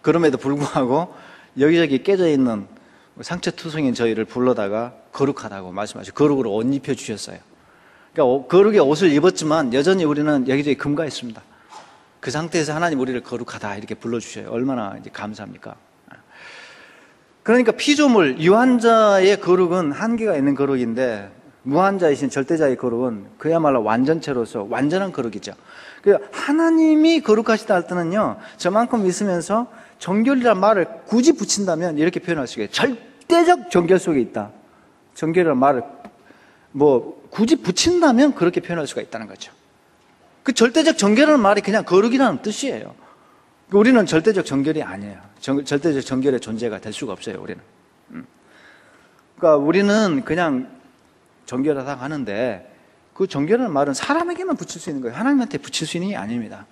그럼에도 불구하고 여기저기 깨져 있는 상처투성인 저희를 불러다가 거룩하다고 말씀하시고 거룩으로 옷 입혀주셨어요. 그러니까 거룩의 옷을 입었지만 여전히 우리는 여기저기 금가했습니다. 그 상태에서 하나님 우리를 거룩하다 이렇게 불러주셔요. 얼마나 이제 감사합니까? 그러니까 피조물, 유한자의 거룩은 한계가 있는 거룩인데 무한자이신 절대자의 거룩은 그야말로 완전체로서 완전한 거룩이죠. 하나님이 거룩하시다 할 때는요, 저만큼 있으면서 정결이란 말을 굳이 붙인다면 이렇게 표현할 수 있어요. 절대적 정결 속에 있다. 정결이란 말을 굳이 붙인다면 그렇게 표현할 수가 있다는 거죠. 그 절대적 정결이라는 말이 그냥 거룩이라는 뜻이에요. 우리는 절대적 정결이 아니에요. 절대적 정결의 존재가 될 수가 없어요, 우리는. 그러니까 우리는 그냥 정결하다 하는데 그 정결이라는 말은 사람에게만 붙일 수 있는 거예요. 하나님한테 붙일 수 있는 게 아닙니다.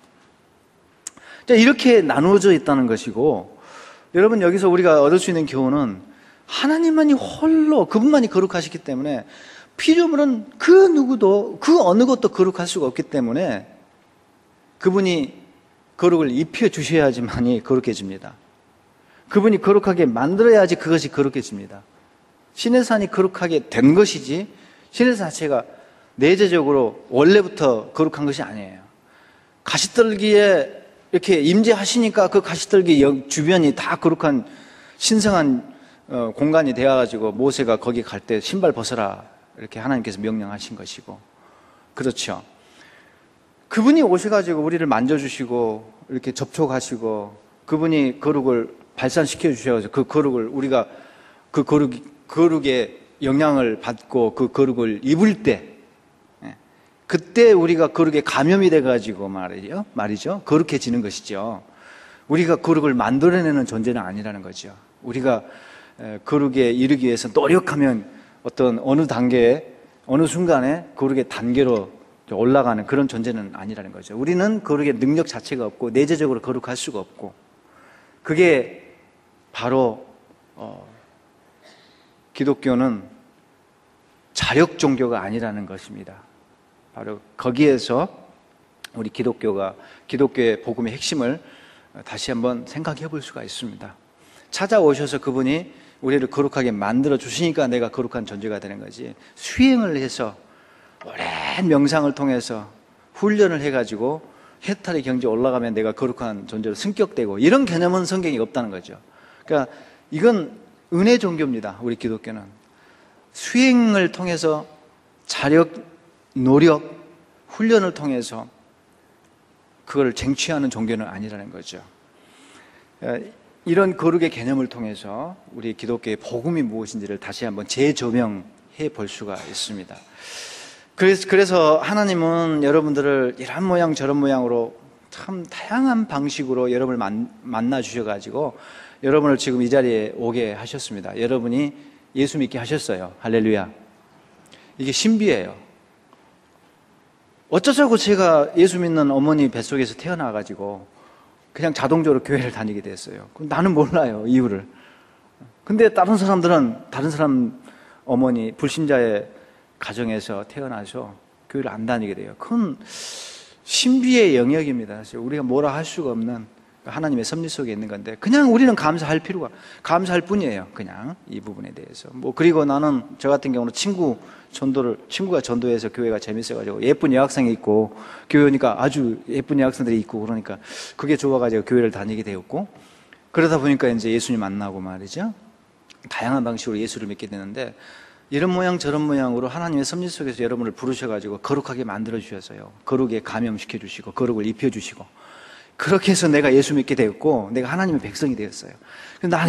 자, 이렇게 나누어져 있다는 것이고, 여러분 여기서 우리가 얻을 수 있는 교훈은 하나님만이 홀로 그분만이 거룩하시기 때문에 피조물은 그 누구도 그 어느 것도 거룩할 수가 없기 때문에 그분이 거룩을 입혀 주셔야지만이 거룩해집니다. 그분이 거룩하게 만들어야지 그것이 거룩해집니다. 신의 산이 거룩하게 된 것이지 신의 산 자체가 내재적으로 원래부터 거룩한 것이 아니에요. 가시떨기에 이렇게 임재하시니까 그 가시떨기 주변이 다 거룩한 신성한 공간이 되어가지고 모세가 거기 갈 때 신발 벗어라 이렇게 하나님께서 명령하신 것이고, 그렇죠. 그분이 오셔가지고 우리를 만져주시고 이렇게 접촉하시고 그분이 거룩을 발산시켜 주셔서 그 거룩을 우리가 그 거룩의 영향을 받고 그 거룩을 입을 때 그때 우리가 거룩에 감염이 돼가지고 말이죠. 거룩해지는 것이죠. 우리가 거룩을 만들어내는 존재는 아니라는 거죠. 우리가 거룩에 이르기 위해서 노력하면 어느 단계에 어느 순간에 거룩의 단계로 올라가는 그런 존재는 아니라는 거죠. 우리는 거룩의 능력 자체가 없고 내재적으로 거룩할 수가 없고, 그게 바로 기독교는 자력 종교가 아니라는 것입니다. 바로 거기에서 우리 기독교의 복음의 핵심을 다시 한번 생각해 볼 수가 있습니다. 찾아오셔서 그분이 우리를 거룩하게 만들어 주시니까 내가 거룩한 존재가 되는 거지, 수행을 해서 오랜 명상을 통해서 훈련을 해가지고 해탈의 경지에 올라가면 내가 거룩한 존재로 승격되고 이런 개념은 성경에 없다는 거죠. 그러니까 이건 은혜 종교입니다. 우리 기독교는 수행을 통해서 자력, 노력, 훈련을 통해서 그걸 쟁취하는 종교는 아니라는 거죠. 이런 거룩의 개념을 통해서 우리 기독교의 복음이 무엇인지를 다시 한번 재조명해 볼 수가 있습니다. 그래서 하나님은 여러분들을 이런 모양 저런 모양으로 참 다양한 방식으로 여러분을 만나 주셔가지고 여러분을 지금 이 자리에 오게 하셨습니다. 여러분이 예수 믿게 하셨어요. 할렐루야. 이게 신비예요. 어쩌자고 제가 예수 믿는 어머니 뱃속에서 태어나가지고 그냥 자동적으로 교회를 다니게 됐어요. 나는 몰라요, 이유를. 근데 다른 사람 어머니, 불신자의 가정에서 태어나서 교회를 안 다니게 돼요. 그건 신비의 영역입니다. 사실 우리가 뭐라 할 수가 없는 하나님의 섭리 속에 있는 건데, 그냥 우리는 감사할 뿐이에요. 그냥 이 부분에 대해서. 그리고 나는 저 같은 경우는 친구가 전도해서 교회가 재밌어가지고 예쁜 여학생이 있고 교회 오니까 아주 예쁜 여학생들이 있고 그러니까 그게 좋아가지고 교회를 다니게 되었고, 그러다 보니까 이제 예수님 만나고 말이죠. 다양한 방식으로 예수를 믿게 되는데, 이런 모양 저런 모양으로 하나님의 섭리 속에서 여러분을 부르셔가지고 거룩하게 만들어 주셔서요, 거룩에 감염시켜 주시고 거룩을 입혀 주시고, 그렇게 해서 내가 예수 믿게 되었고 내가 하나님의 백성이 되었어요.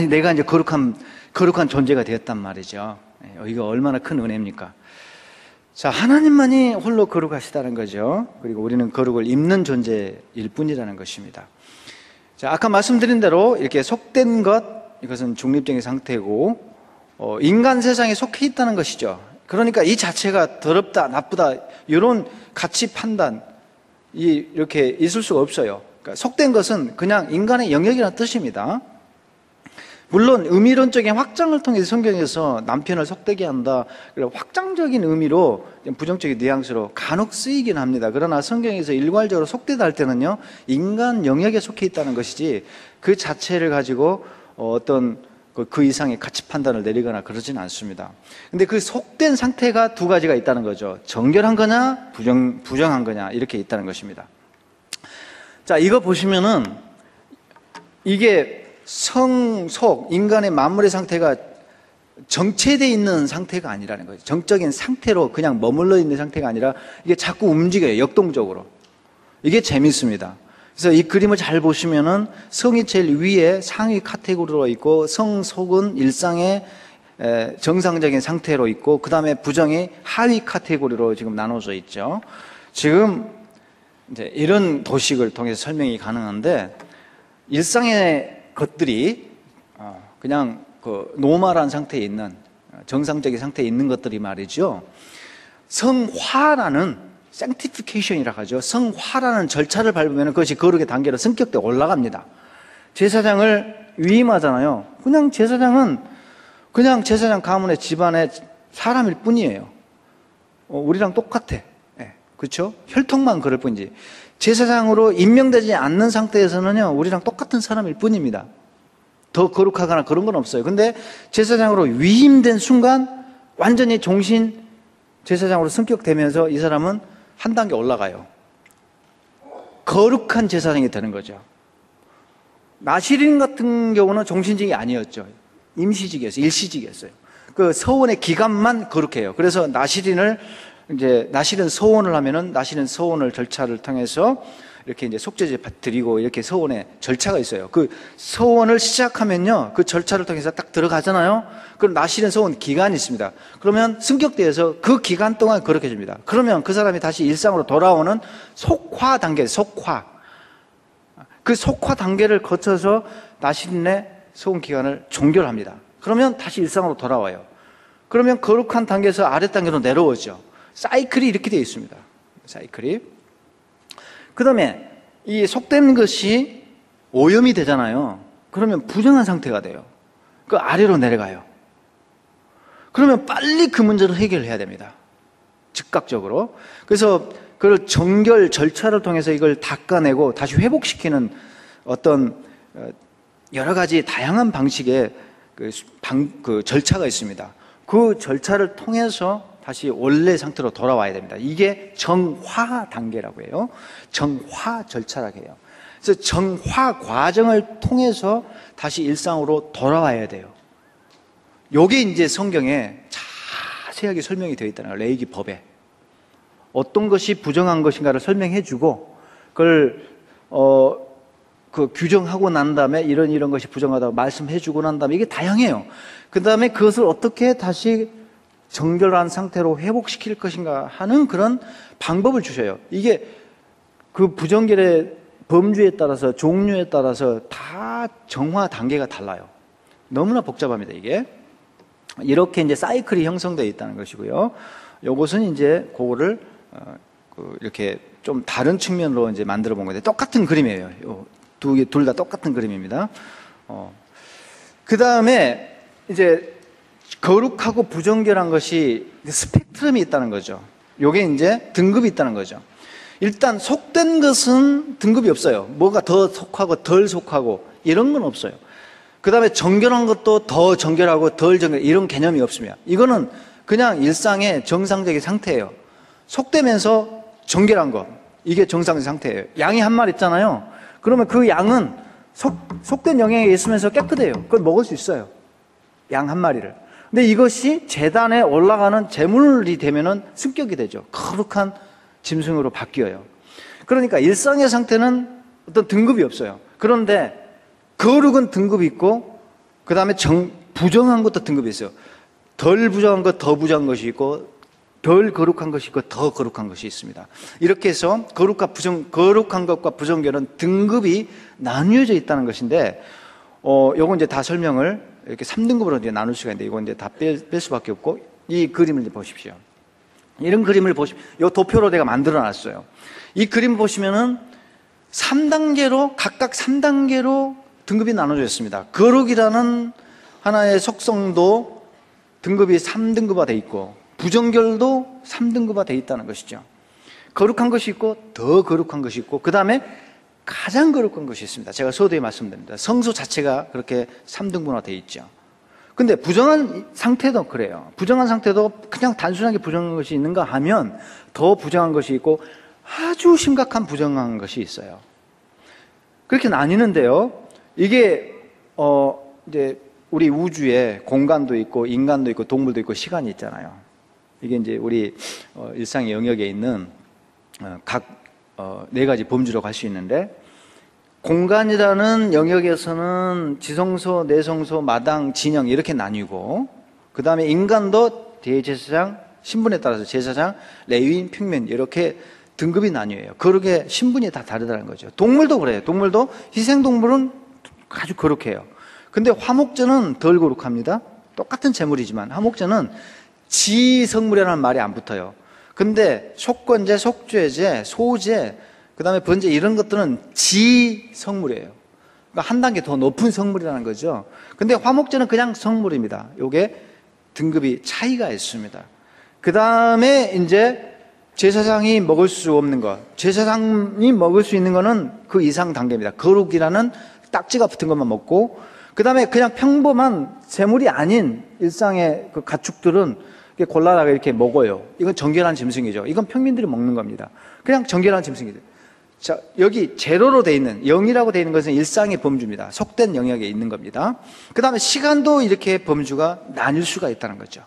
내가 이제 거룩한 존재가 되었단 말이죠. 이거 얼마나 큰 은혜입니까? 자, 하나님만이 홀로 거룩하시다는 거죠. 그리고 우리는 거룩을 입는 존재일 뿐이라는 것입니다. 자, 아까 말씀드린 대로 이렇게 속된 것, 이것은 중립적인 상태고, 인간 세상에 속해 있다는 것이죠. 그러니까 이 자체가 더럽다, 나쁘다, 이런 가치 판단이 이렇게 있을 수가 없어요. 그러니까 속된 것은 그냥 인간의 영역이라는 뜻입니다. 물론 의미론적인 확장을 통해서 성경에서 남편을 속되게 한다, 확장적인 의미로 부정적인 뉘앙스로 간혹 쓰이긴 합니다. 그러나 성경에서 일괄적으로 속되다 할 때는요, 인간 영역에 속해 있다는 것이지 그 자체를 가지고 어떤 그 이상의 가치 판단을 내리거나 그러진 않습니다. 근데 그 속된 상태가 두 가지가 있다는 거죠. 정결한 거냐, 부정한 거냐, 이렇게 있다는 것입니다. 자, 이거 보시면은 이게 속, 인간의 만물의 상태가 정체되어 있는 상태가 아니라는 거죠. 정적인 상태로 그냥 머물러 있는 상태가 아니라 이게 자꾸 움직여요. 역동적으로. 이게 재밌습니다. 그래서 이 그림을 잘 보시면은 성이 제일 위에 상위 카테고리로 있고, 성 속은 일상의 정상적인 상태로 있고, 그 다음에 부정이 하위 카테고리로 지금 나눠져 있죠. 지금 이제 이런 도식을 통해서 설명이 가능한데, 일상의 것들이 그냥 그 노멀한 상태에 있는, 정상적인 상태에 있는 것들이 말이죠, 성화라는 sanctification이라고 하죠. 성화라는 절차를 밟으면 그것이 거룩의 단계로 성격대 올라갑니다. 제사장을 위임하잖아요. 그냥 제사장은 그냥 제사장 가문의 집안의 사람일 뿐이에요. 우리랑 똑같아. 그렇죠? 혈통만 그럴 뿐이지. 제사장으로 임명되지 않는 상태에서는요, 우리랑 똑같은 사람일 뿐입니다. 더 거룩하거나 그런 건 없어요. 근데 제사장으로 위임된 순간 완전히 종신 제사장으로 승격되면서 이 사람은 한 단계 올라가요. 거룩한 제사장이 되는 거죠. 나시린 같은 경우는 종신직이 아니었죠. 임시직이었어요. 일시직이었어요. 그 서원의 기간만 거룩해요. 그래서 나시린 서원을 하면은 나시린 서원을 절차를 통해서 이렇게 이제 속죄제 드리고 이렇게 서원의 절차가 있어요. 그 서원을 시작하면요, 그 절차를 통해서 딱 들어가잖아요. 그럼 나시린 서원 기간이 있습니다. 그러면 승격대에서 그 기간 동안 거룩해집니다. 그러면 그 사람이 다시 일상으로 돌아오는 속화 단계, 그 속화 단계를 거쳐서 나시린의 서원 기간을 종결합니다. 그러면 다시 일상으로 돌아와요. 그러면 거룩한 단계에서 아래 단계로 내려오죠. 사이클이 이렇게 되어 있습니다. 사이클이. 그 다음에 이 속된 것이 오염이 되잖아요. 그러면 부정한 상태가 돼요. 그 아래로 내려가요. 그러면 빨리 그 문제를 해결해야 됩니다. 즉각적으로. 그래서 그걸 정결 절차를 통해서 이걸 닦아내고 다시 회복시키는 어떤 여러 가지 다양한 방식의 그 절차가 있습니다. 그 절차를 통해서 다시 원래 상태로 돌아와야 됩니다. 이게 정화 단계라고 해요. 정화 절차라고 해요. 그래서 정화 과정을 통해서 다시 일상으로 돌아와야 돼요. 요게 이제 성경에 자세하게 설명이 되어 있다는 거예요. 레위기 법에. 어떤 것이 부정한 것인가를 설명해 주고, 그걸 그 규정하고 난 다음에 이런 것이 부정하다고 말씀해 주고 난 다음에 이게 다양해요. 그 다음에 그것을 어떻게 다시 정결한 상태로 회복시킬 것인가 하는 그런 방법을 주셔요. 이게 그 부정결의 범주에 따라서, 종류에 따라서 다 정화 단계가 달라요. 너무나 복잡합니다, 이게. 이렇게 이제 사이클이 형성되어 있다는 것이고요. 요것은 이제 그거를 이렇게 좀 다른 측면으로 이제 만들어 본 건데, 똑같은 그림이에요. 둘 다 똑같은 그림입니다. 그 다음에 이제 거룩하고 부정결한 것이 스펙트럼이 있다는 거죠. 요게 이제 등급이 있다는 거죠. 일단 속된 것은 등급이 없어요. 뭐가 더 속하고 덜 속하고 이런 건 없어요. 그 다음에 정결한 것도 더 정결하고 덜 정결, 이런 개념이 없습니다. 이거는 그냥 일상의 정상적인 상태예요. 속되면서 정결한 것, 이게 정상적인 상태예요. 양이 한 마리 있잖아요. 그러면 그 양은 속된 영향이 있으면서 깨끗해요. 그걸 먹을 수 있어요. 양 한 마리를. 근데 이것이 제단에 올라가는 제물이 되면은 승격이 되죠. 거룩한 짐승으로 바뀌어요. 그러니까 일상의 상태는 어떤 등급이 없어요. 그런데 거룩은 등급이 있고, 그 다음에 부정한 것도 등급이 있어요. 덜 부정한 것, 더 부정한 것이 있고, 덜 거룩한 것이 있고, 더 거룩한 것이 있습니다. 이렇게 해서 거룩한 것과 부정결은 등급이 나뉘어져 있다는 것인데, 요건 이제 다 설명을 이렇게 3등급으로 이제 나눌 수가 있는데, 이건 이제 다 뺄 수밖에 없고, 이 그림을 이제 보십시오. 이런 그림을 보시면, 요 도표로 내가 만들어 놨어요. 이 그림 보시면은 3단계로, 각각 3단계로 등급이 나눠져 있습니다. 거룩이라는 하나의 속성도 등급이 3등급화 되어 있고, 부정결도 3등급화 되어 있다는 것이죠. 거룩한 것이 있고, 더 거룩한 것이 있고, 그 다음에 가장 거룩한 것이 있습니다. 제가 서두에 말씀드립니다. 성소 자체가 그렇게 3등분화 되어 있죠. 근데 부정한 상태도 그래요. 부정한 상태도 그냥 단순하게 부정한 것이 있는가 하면 더 부정한 것이 있고 아주 심각한 부정한 것이 있어요. 그렇게 나뉘는데요. 이게 이제 우리 우주에 공간도 있고 인간도 있고 동물도 있고 시간이 있잖아요. 이게 이제 우리 일상의 영역에 있는 각 네 가지 범주로 갈 수 있는데, 공간이라는 영역에서는 지성소, 내성소, 마당, 진영 이렇게 나뉘고, 그 다음에 인간도 대제사장, 신분에 따라서 제사장, 레위인, 평면 이렇게 등급이 나뉘어요. 거룩의 신분이 다 다르다는 거죠. 동물도 그래요. 동물도 희생동물은 아주 거룩해요. 근데 화목제는 덜 거룩합니다. 똑같은 제물이지만 화목제는 지성물이라는 말이 안 붙어요. 근데 속건제, 속죄제, 소제, 그 다음에 번제 이런 것들은 지성물이에요. 그러니까 한 단계 더 높은 성물이라는 거죠. 근데 화목제는 그냥 성물입니다. 요게 등급이 차이가 있습니다. 그 다음에 이제 제사장이 먹을 수 없는 것, 제사장이 먹을 수 있는 거는 그 이상 단계입니다. 거룩이라는 딱지가 붙은 것만 먹고, 그 다음에 그냥 평범한 제물이 아닌 일상의 그 가축들은 골라다가 이렇게 먹어요. 이건 정결한 짐승이죠. 이건 평민들이 먹는 겁니다. 그냥 정결한 짐승이죠. 자, 여기 제로로 돼 있는, 0이라고 돼 있는 것은 일상의 범주입니다. 속된 영역에 있는 겁니다. 그 다음에 시간도 이렇게 범주가 나뉠 수가 있다는 거죠.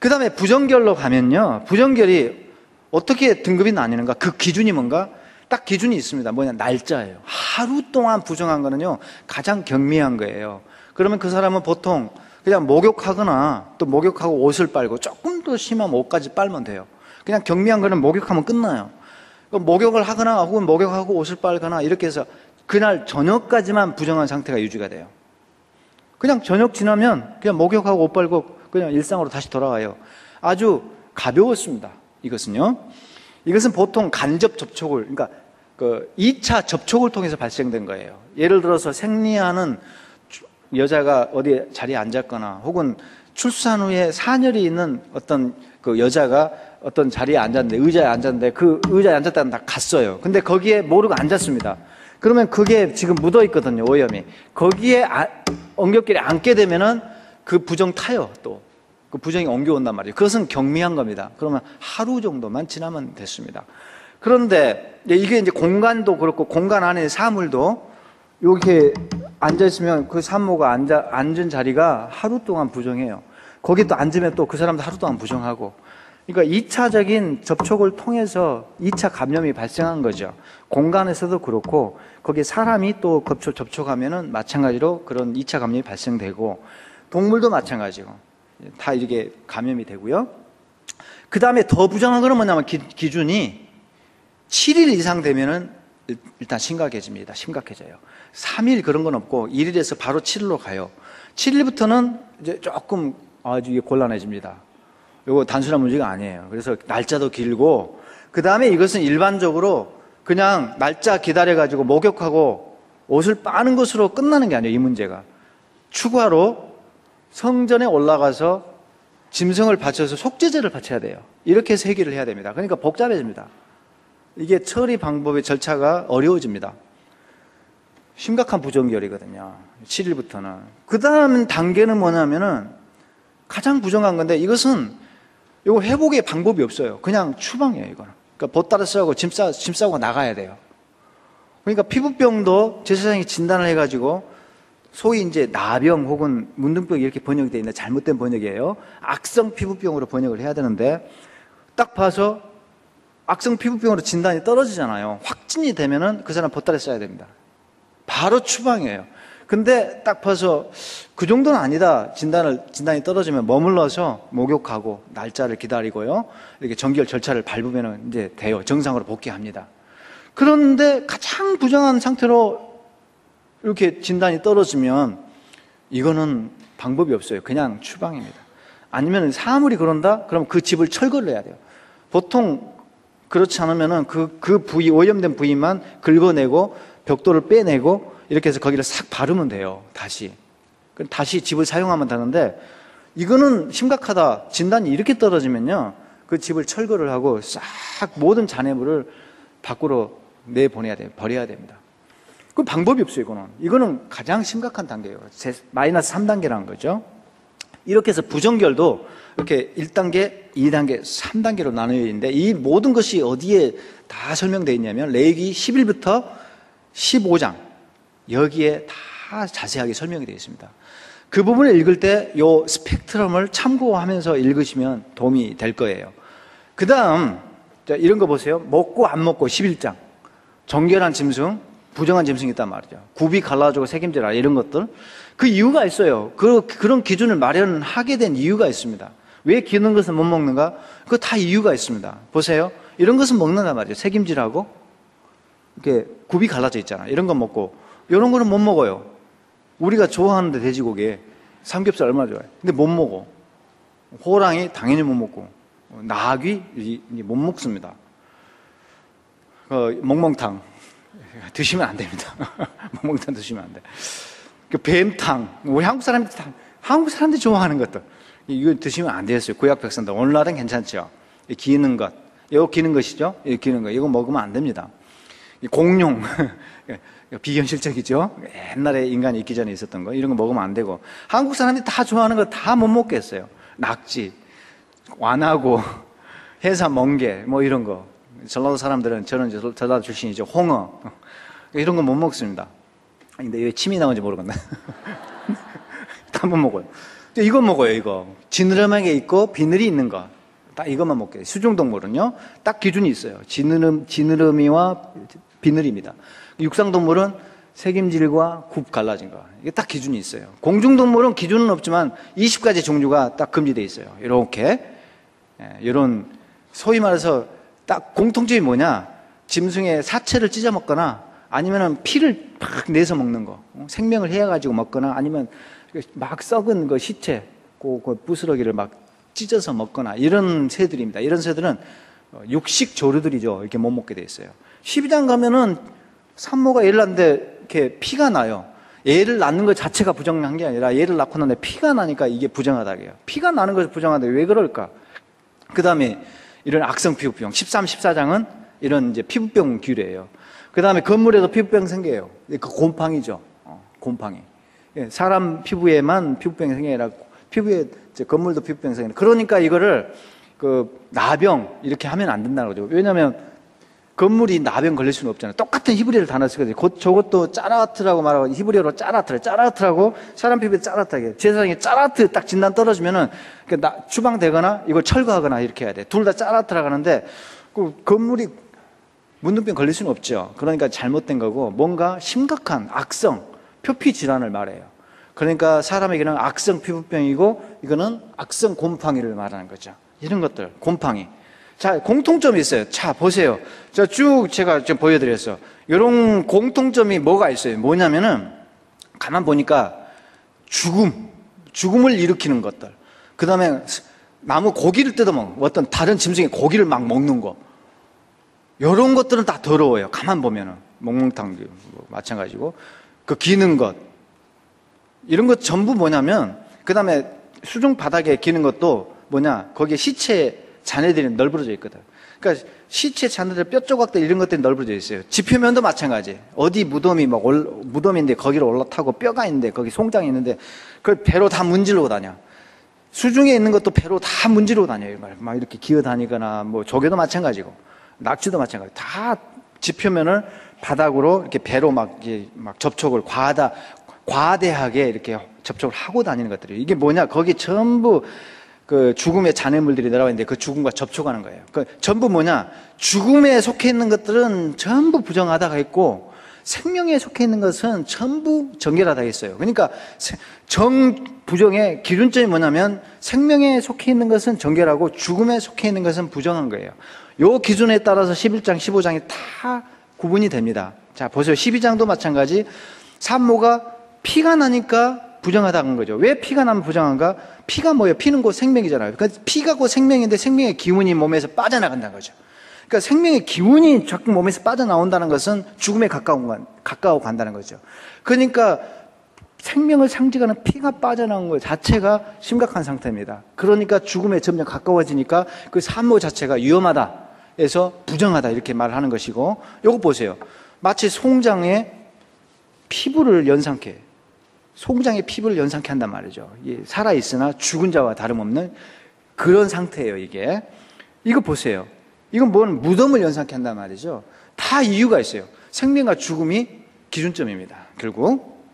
그 다음에 부정결로 가면요. 부정결이 어떻게 등급이 나뉘는가? 그 기준이 뭔가? 딱 기준이 있습니다. 뭐냐? 날짜예요. 하루 동안 부정한 거는요, 가장 경미한 거예요. 그러면 그 사람은 보통 그냥 목욕하거나 또 목욕하고 옷을 빨고 조금 더 심하면 옷까지 빨면 돼요. 그냥 경미한 거는 목욕하면 끝나요. 목욕을 하거나 혹은 목욕하고 옷을 빨거나 이렇게 해서 그날 저녁까지만 부정한 상태가 유지가 돼요. 그냥 저녁 지나면 그냥 목욕하고 옷 빨고 그냥 일상으로 다시 돌아와요. 아주 가벼웠습니다. 이것은요. 이것은 보통 간접 접촉을, 그러니까 그 2차 접촉을 통해서 발생된 거예요. 예를 들어서 생리하는 여자가 어디 자리에 앉았거나 혹은 출산 후에 산열이 있는 어떤 그 여자가 어떤 자리에 앉았는데, 의자에 앉았는데 그 의자에 앉았다가 다 갔어요. 근데 거기에 모르고 앉았습니다. 그러면 그게 지금 묻어 있거든요, 오염이. 거기에 엉겹길에 앉게 되면은 그 부정 타요, 또. 그 부정이 옮겨온단 말이에요. 그것은 경미한 겁니다. 그러면 하루 정도만 지나면 됐습니다. 그런데 이게 이제 공간도 그렇고, 공간 안에 사물도 이렇게 앉아있으면 그 산모가 앉은 자리가 하루 동안 부정해요. 거기 또 앉으면 또 그 사람도 하루 동안 부정하고. 그러니까 2차적인 접촉을 통해서 2차 감염이 발생한 거죠. 공간에서도 그렇고, 거기에 사람이 또 접촉하면은 마찬가지로 그런 2차 감염이 발생되고, 동물도 마찬가지고, 다 이렇게 감염이 되고요. 그 다음에 더 부정한 거는 뭐냐면 기준이 7일 이상 되면은 일단 심각해집니다. 심각해져요. 3일 그런 건 없고 1일에서 바로 7일로 가요. 7일부터는 이제 조금 아주 이게 곤란해집니다. 이거 단순한 문제가 아니에요. 그래서 날짜도 길고, 그 다음에 이것은 일반적으로 그냥 날짜 기다려가지고 목욕하고 옷을 빠는 것으로 끝나는 게 아니에요. 이 문제가 추가로 성전에 올라가서 짐승을 바쳐서 속죄제를 바쳐야 돼요. 이렇게 해서 해결을 해야 됩니다. 그러니까 복잡해집니다. 이게 처리 방법의 절차가 어려워집니다. 심각한 부정결이거든요. 7일부터는. 그 다음 단계는 뭐냐면은 가장 부정한 건데, 이것은 이거 회복의 방법이 없어요. 그냥 추방이에요, 이거는. 그러니까 보따리 싸고 짐 싸고 나가야 돼요. 그러니까 피부병도 제사장이 진단을 해가지고 소위 이제 나병 혹은 문둥병 이렇게 번역이 되어 있는데 잘못된 번역이에요. 악성 피부병으로 번역을 해야 되는데, 딱 봐서 악성 피부병으로 진단이 떨어지잖아요. 확진이 되면은 그 사람 보따리 써야 됩니다. 바로 추방이에요. 근데 딱 봐서 그 정도는 아니다. 진단이 떨어지면 머물러서 목욕하고 날짜를 기다리고요. 이렇게 정결 절차를 밟으면 이제 돼요. 정상으로 복귀합니다. 그런데 가장 부정한 상태로 이렇게 진단이 떨어지면 이거는 방법이 없어요. 그냥 추방입니다. 아니면 사물이 그런다? 그럼 그 집을 철거를 해야 돼요. 보통 그렇지 않으면은 그 부위, 오염된 부위만 긁어내고 벽돌을 빼내고 이렇게 해서 거기를 싹 바르면 돼요. 다시 집을 사용하면 되는데 이거는 심각하다. 진단이 이렇게 떨어지면요. 그 집을 철거를 하고 싹 모든 잔해물을 밖으로 내보내야 돼요. 버려야 됩니다. 그 방법이 없어요, 이거는 가장 심각한 단계예요. 마이너스 3단계라는 거죠. 이렇게 해서 부정결도 이렇게 1단계, 2단계, 3단계로 나누어 있는데 이 모든 것이 어디에 다 설명되어 있냐면 레위기 10일부터 15장 여기에 다 자세하게 설명이 되어 있습니다. 그 부분을 읽을 때 이 스펙트럼을 참고하면서 읽으시면 도움이 될 거예요. 그 다음 이런 거 보세요. 먹고 안 먹고 11장 정결한 짐승, 부정한 짐승이 있단 말이죠. 굽이 갈라지고 책임지라 이런 것들. 그 이유가 있어요. 그런 기준을 마련하게 된 이유가 있습니다. 왜 기는 것은 못 먹는가? 그거 다 이유가 있습니다. 보세요. 이런 것은 먹는단 말이죠. 책임지라고. 이렇게 굽이 갈라져 있잖아. 이런 거 먹고. 이런 거는 못 먹어요. 우리가 좋아하는데 돼지고기. 삼겹살 얼마나 좋아해. 근데 못 먹어. 호랑이 당연히 못 먹고. 나귀 못 먹습니다. 멍멍탕. 드시면 안 됩니다. 멍멍탕 드시면 안 돼. 뱀탕. 우리 한국 사람들이 좋아하는 것들. 이거 드시면 안 되겠어요. 구약 백성들. 오늘날은 괜찮죠. 기는 것. 이거 기는 것이죠. 이거 기는 거. 이거 먹으면 안 됩니다. 공룡. 비현실적이죠. 옛날에 인간이 있기 전에 있었던 거. 이런 거 먹으면 안 되고. 한국 사람들이 다 좋아하는 거 다 못 먹겠어요. 낙지, 완하고, 해삼, 멍게, 뭐 이런 거. 전라도 사람들은, 저는 전라도 출신이죠. 홍어. 이런 거 못 먹습니다. 근데 왜 침이 나오는지 모르겠네. 다 못 먹어요. 이거 먹어요, 이거. 지느러미가 있고 비늘이 있는 거. 딱 이것만 먹게. 수중동물은요, 딱 기준이 있어요. 지느러미와 비늘입니다. 육상동물은 색임질과 굽 갈라진 거. 이게 딱 기준이 있어요. 공중동물은 기준은 없지만 20가지 종류가 딱 금지되어 있어요. 이렇게. 이런, 소위 말해서 딱 공통점이 뭐냐? 짐승의 사체를 찢어 먹거나 아니면은 피를 막 내서 먹는 거. 생명을 해가지고 먹거나 아니면 막 썩은 그 시체, 그 부스러기를 막 찢어서 먹거나 이런 새들입니다. 이런 새들은 육식 조류들이죠. 이렇게 못 먹게 돼 있어요. 12장 가면은 산모가 애를 낳는데 이렇게 피가 나요. 애를 낳는 것 자체가 부정한 게 아니라 애를 낳고 나는데 피가 나니까 이게 부정하다 해요. 피가 나는 것이 부정하다. 왜 그럴까? 그 다음에 이런 악성 피부병. 13, 14장은 이런 이제 피부병 규례예요. 그 다음에 건물에도 피부병 생겨요. 그 곰팡이죠. 곰팡이. 사람 피부에만 피부병이 생겨라. 피부에 건물도 피부병이 생겨라. 그러니까 이거를 나병 이렇게 하면 안 된다는 거죠. 왜냐하면 건물이 나병 걸릴 수는 없잖아요. 똑같은 히브리어를 단어 쓰거든요. 저것도 짜라트라고 말하고 히브리어로 짜라트라고 사람 피부에 짜라트하게 제사장이 짜라트 딱 진단 떨어지면은 추방되거나 이걸 철거하거나 이렇게 해야 돼. 둘 다 짜라트라고 하는데 그 건물이 문둥병 걸릴 수는 없죠. 그러니까 잘못된 거고 뭔가 심각한 악성 표피 질환을 말해요. 그러니까 사람에게는 악성 피부병이고 이거는 악성 곰팡이를 말하는 거죠. 이런 것들 곰팡이. 자, 공통점이 있어요. 자, 보세요. 제가 좀 보여드렸어요. 이런 공통점이 뭐가 있어요? 뭐냐면은, 가만 보니까, 죽음을 일으키는 것들. 그 다음에, 나무 고기를 뜯어먹는, 어떤 다른 짐승의 고기를 막 먹는 거. 이런 것들은 다 더러워요. 가만 보면은. 멍멍탕, 마찬가지고. 기는 것. 이런 것 전부 뭐냐면, 그 다음에 수중 바닥에 기는 것도 뭐냐, 거기에 시체, 잔해들이 널브러져 있거든. 그러니까 시체 잔해들 뼈 조각들 이런 것들이 널브러져 있어요. 지표면도 마찬가지. 어디 무덤이 무덤인데 거기로 올라타고 뼈가 있는데 거기 송장이 있는데 그걸 배로 다 문지르고 다녀. 수중에 있는 것도 배로 다 문지르고 다녀요. 막 이렇게 기어 다니거나 뭐 조개도 마찬가지고 낙지도 마찬가지. 다 지표면을 바닥으로 이렇게 배로 막 접촉을 과대하게 이렇게 접촉을 하고 다니는 것들이에요. 이게 뭐냐? 거기 전부 죽음의 잔해물들이 내려와 있는데 그 죽음과 접촉하는 거예요. 전부 뭐냐? 죽음에 속해 있는 것들은 전부 부정하다가 있고 생명에 속해 있는 것은 전부 정결하다 했어요. 그러니까 정부정의 기준점이 뭐냐면 생명에 속해 있는 것은 정결하고 죽음에 속해 있는 것은 부정한 거예요. 요 기준에 따라서 11장, 15장이 다 구분이 됩니다. 자, 보세요. 12장도 마찬가지. 산모가 피가 나니까 부정하다는 거죠. 왜 피가 나면 부정한가? 피가 뭐예요? 피는 곧 생명이잖아요. 그러니까 피가 곧 생명인데 생명의 기운이 몸에서 빠져나간다는 거죠. 그러니까 생명의 기운이 자꾸 몸에서 빠져나온다는 것은 죽음에 가까워 간다는 거죠. 그러니까 생명을 상징하는 피가 빠져나온 것 자체가 심각한 상태입니다. 그러니까 죽음에 점점 가까워지니까 그 산모 자체가 위험하다 해서 부정하다 이렇게 말하는 것이고, 요거 보세요. 마치 송장의 피부를 연상케 해요. 송장의 피부를 연상케 한단 말이죠. 살아있으나 죽은 자와 다름없는 그런 상태예요, 이게. 이거 보세요. 이건 뭔 무덤을 연상케 한단 말이죠. 다 이유가 있어요. 생명과 죽음이 기준점입니다. 결국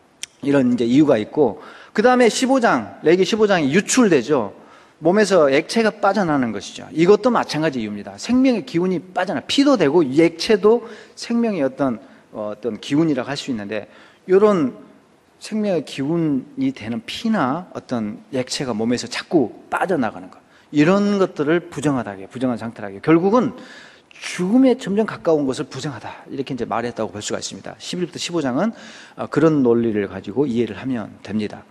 이런 이제 이유가 있고, 그 다음에 15장, 레기 15장이 유출되죠. 몸에서 액체가 빠져나는 것이죠. 이것도 마찬가지 이유입니다. 생명의 기운이 피도 되고 액체도 생명의 어떤 기운이라고 할 수 있는데, 이런 생명의 기운이 되는 피나 어떤 액체가 몸에서 자꾸 빠져나가는 것, 이런 것들을 부정하다, 부정한 상태라고. 결국은 죽음에 점점 가까운 것을 부정하다, 이렇게 이제 말했다고 볼 수가 있습니다. 11부터 15장은 그런 논리를 가지고 이해를 하면 됩니다.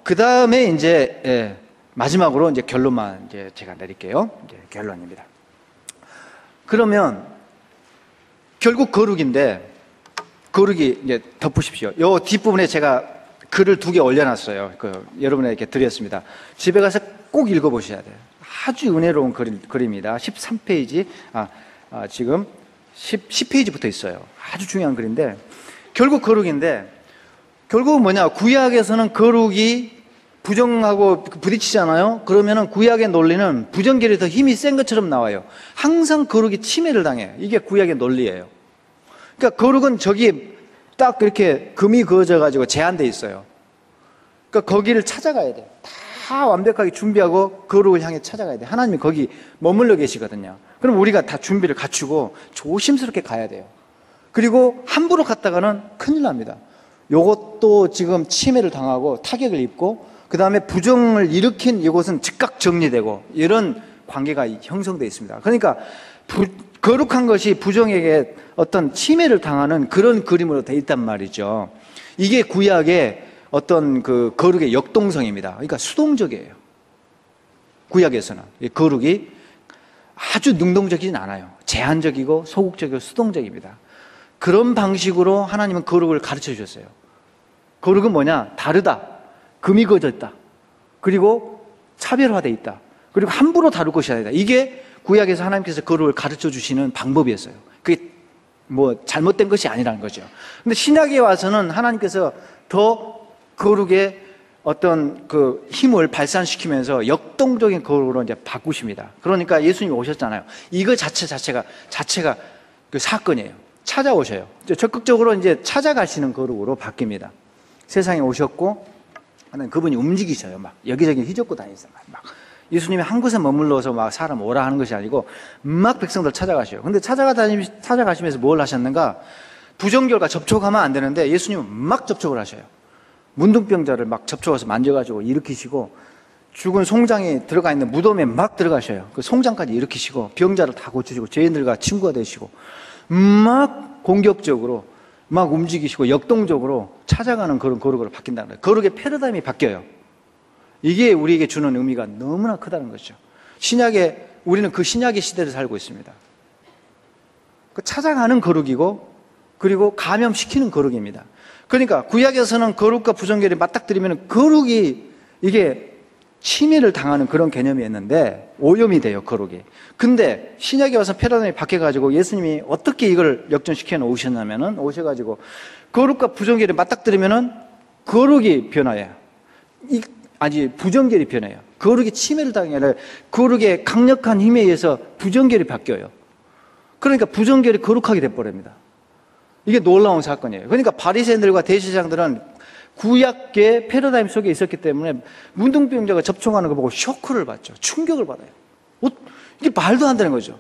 그 다음에 이제 마지막으로 이제 결론만 이제 제가 내릴게요. 이제 결론입니다. 그러면 결국 거룩인데, 거룩이 이제 덮으십시오. 요 뒷부분에 제가 글을 2개 올려놨어요. 여러분에게 드렸습니다. 집에 가서 꼭 읽어보셔야 돼요. 아주 은혜로운 글입니다. 13페이지, 지금 10페이지부터 있어요. 아주 중요한 글인데, 결국 거룩인데, 결국은 뭐냐, 구약에서는 거룩이 부정하고 부딪히잖아요. 그러면은 구약의 논리는 부정결이 더 힘이 센 것처럼 나와요. 항상 거룩이 침해를 당해요. 이게 구약의 논리예요. 그러니까 거룩은 저기 딱 이렇게 금이 그어져가지고 제한되어 있어요. 그러니까 거기를 찾아가야 돼요. 다 완벽하게 준비하고 거룩을 향해 찾아가야 돼요. 하나님이 거기 머물러 계시거든요. 그럼 우리가 다 준비를 갖추고 조심스럽게 가야 돼요. 그리고 함부로 갔다가는 큰일 납니다. 요것도 지금 침해를 당하고 타격을 입고, 그 다음에 부정을 일으킨 이곳은 즉각 정리되고, 이런 관계가 형성되어 있습니다. 그러니까 거룩한 것이 부정에게 어떤 침해를 당하는 그런 그림으로 되어 있단 말이죠. 이게 구약의 어떤 그 거룩의 역동성입니다. 그러니까 수동적이에요. 구약에서는 거룩이 아주 능동적이진 않아요. 제한적이고 소극적이고 수동적입니다. 그런 방식으로 하나님은 거룩을 가르쳐 주셨어요. 거룩은 뭐냐? 다르다. 금이 그어졌다. 그리고 차별화되어 있다. 그리고 함부로 다룰 것이 아니다. 이게 구약에서 하나님께서 거룩을 가르쳐 주시는 방법이었어요. 그게 뭐 잘못된 것이 아니라는 거죠. 근데 신약에 와서는 하나님께서 더 거룩의 어떤 그 힘을 발산시키면서 역동적인 거룩으로 이제 바꾸십니다. 그러니까 예수님이 오셨잖아요. 이거 자체가 그 사건이에요. 찾아오셔요. 적극적으로 이제 찾아가시는 거룩으로 바뀝니다. 세상에 오셨고, 그분이 움직이셔요. 막 여기저기 휘젓고 다니세요. 막 예수님이 한 곳에 머물러서 막 사람 오라 하는 것이 아니고 막 백성들 찾아가셔요. 근데 찾아가시면서 뭘 하셨는가? 부정결과 접촉하면 안 되는데 예수님은 막 접촉을 하셔요. 문둥병자를 막 접촉해서 만져가지고 일으키시고, 죽은 송장이 들어가 있는 무덤에 막 들어가셔요. 그 송장까지 일으키시고, 병자를 다 고치시고, 죄인들과 친구가 되시고, 막 공격적으로 막 움직이시고 역동적으로 찾아가는 그런 거룩으로 바뀐다는 거예요. 거룩의 패러다임이 바뀌어요. 이게 우리에게 주는 의미가 너무나 크다는 거죠. 우리는 그 신약의 시대를 살고 있습니다. 그 찾아가는 거룩이고, 그리고 감염시키는 거룩입니다. 그러니까 구약에서는 거룩과 부정결이 맞닥뜨리면 거룩이 이게 침해를 당하는 그런 개념이었는데 오염이 돼요, 거룩이. 근데 신약에 와서 패러다임이 바뀌어가지고 예수님이 어떻게 이걸 역전시켜 놓으셨냐면은, 오셔가지고 거룩과 부정결이 맞닥뜨리면은 거룩이 변화해요. 아니, 부정결이 변해요. 거룩이 침해를 당하는 게 아니라 거룩의 강력한 힘에 의해서 부정결이 바뀌어요. 그러니까 부정결이 거룩하게 돼버립니다. 이게 놀라운 사건이에요. 그러니까 바리새인들과 대제사장들은 구약의 패러다임 속에 있었기 때문에 문둥병자가 접촉하는 거 보고 쇼크를 받죠. 충격을 받아요. 이게 말도 안 되는 거죠.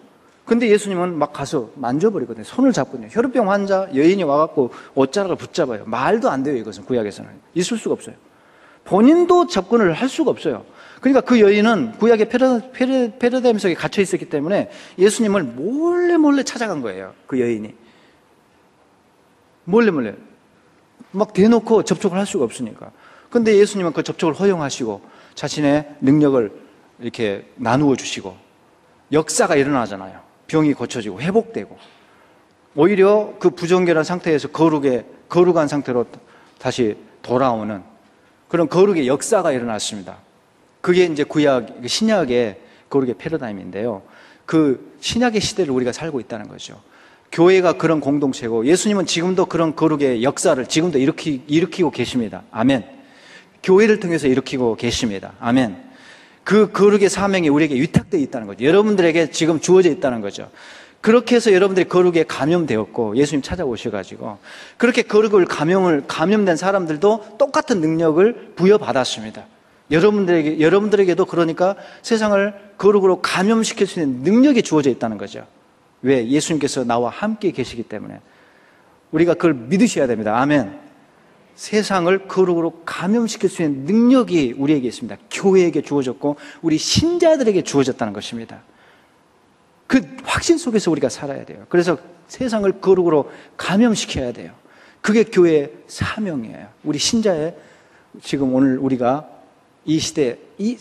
근데 예수님은 막 가서 만져버리거든요. 손을 잡거든요. 혈우병 환자 여인이 와갖고 옷자락을 붙잡아요. 말도 안 돼요. 이것은 구약에서는 있을 수가 없어요. 본인도 접근을 할 수가 없어요. 그러니까 그 여인은 구약의 패러다임 속에 갇혀 있었기 때문에 예수님을 몰래 찾아간 거예요. 그 여인이 몰래 막 대놓고 접촉을 할 수가 없으니까. 근데 예수님은 그 접촉을 허용하시고 자신의 능력을 이렇게 나누어 주시고 역사가 일어나잖아요. 병이 고쳐지고 회복되고 오히려 그 부정결한 상태에서 거룩한 상태로 다시 돌아오는 그런 거룩의 역사가 일어났습니다. 그게 이제 신약의 거룩의 패러다임인데요. 그 신약의 시대를 우리가 살고 있다는 거죠. 교회가 그런 공동체고 예수님은 지금도 그런 거룩의 역사를 지금도 일으키고 계십니다. 아멘. 교회를 통해서 일으키고 계십니다. 아멘. 그 거룩의 사명이 우리에게 위탁되어 있다는 거죠. 여러분들에게 지금 주어져 있다는 거죠. 그렇게 해서 여러분들이 거룩에 감염되었고 예수님 찾아오셔가지고 그렇게 거룩을 감염된 사람들도 똑같은 능력을 부여받았습니다. 여러분들에게도 그러니까 세상을 거룩으로 감염시킬 수 있는 능력이 주어져 있다는 거죠. 왜? 예수님께서 나와 함께 계시기 때문에 우리가 그걸 믿으셔야 됩니다. 아멘. 세상을 거룩으로 감염시킬 수 있는 능력이 우리에게 있습니다. 교회에게 주어졌고 우리 신자들에게 주어졌다는 것입니다. 그 확신 속에서 우리가 살아야 돼요. 그래서 세상을 거룩으로 감염시켜야 돼요. 그게 교회의 사명이에요. 우리 신자의 지금 오늘 우리가 이 시대, 이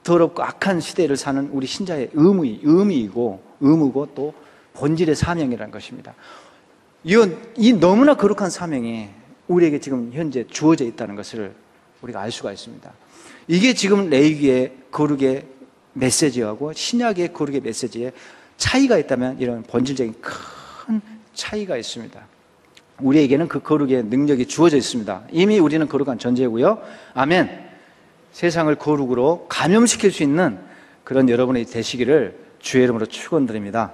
더럽고 악한 시대를 사는 우리 신자의 의무고 또 본질의 사명이라는 것입니다. 이 너무나 거룩한 사명이 우리에게 지금 현재 주어져 있다는 것을 우리가 알 수가 있습니다. 이게 지금 레위기의 거룩의 메시지하고 신약의 거룩의 메시지에 차이가 있다면 이런 본질적인 큰 차이가 있습니다. 우리에게는 그 거룩의 능력이 주어져 있습니다. 이미 우리는 거룩한 존재고요. 아멘. 세상을 거룩으로 감염시킬 수 있는 그런 여러분이 되시기를 주의 이름으로 축원드립니다.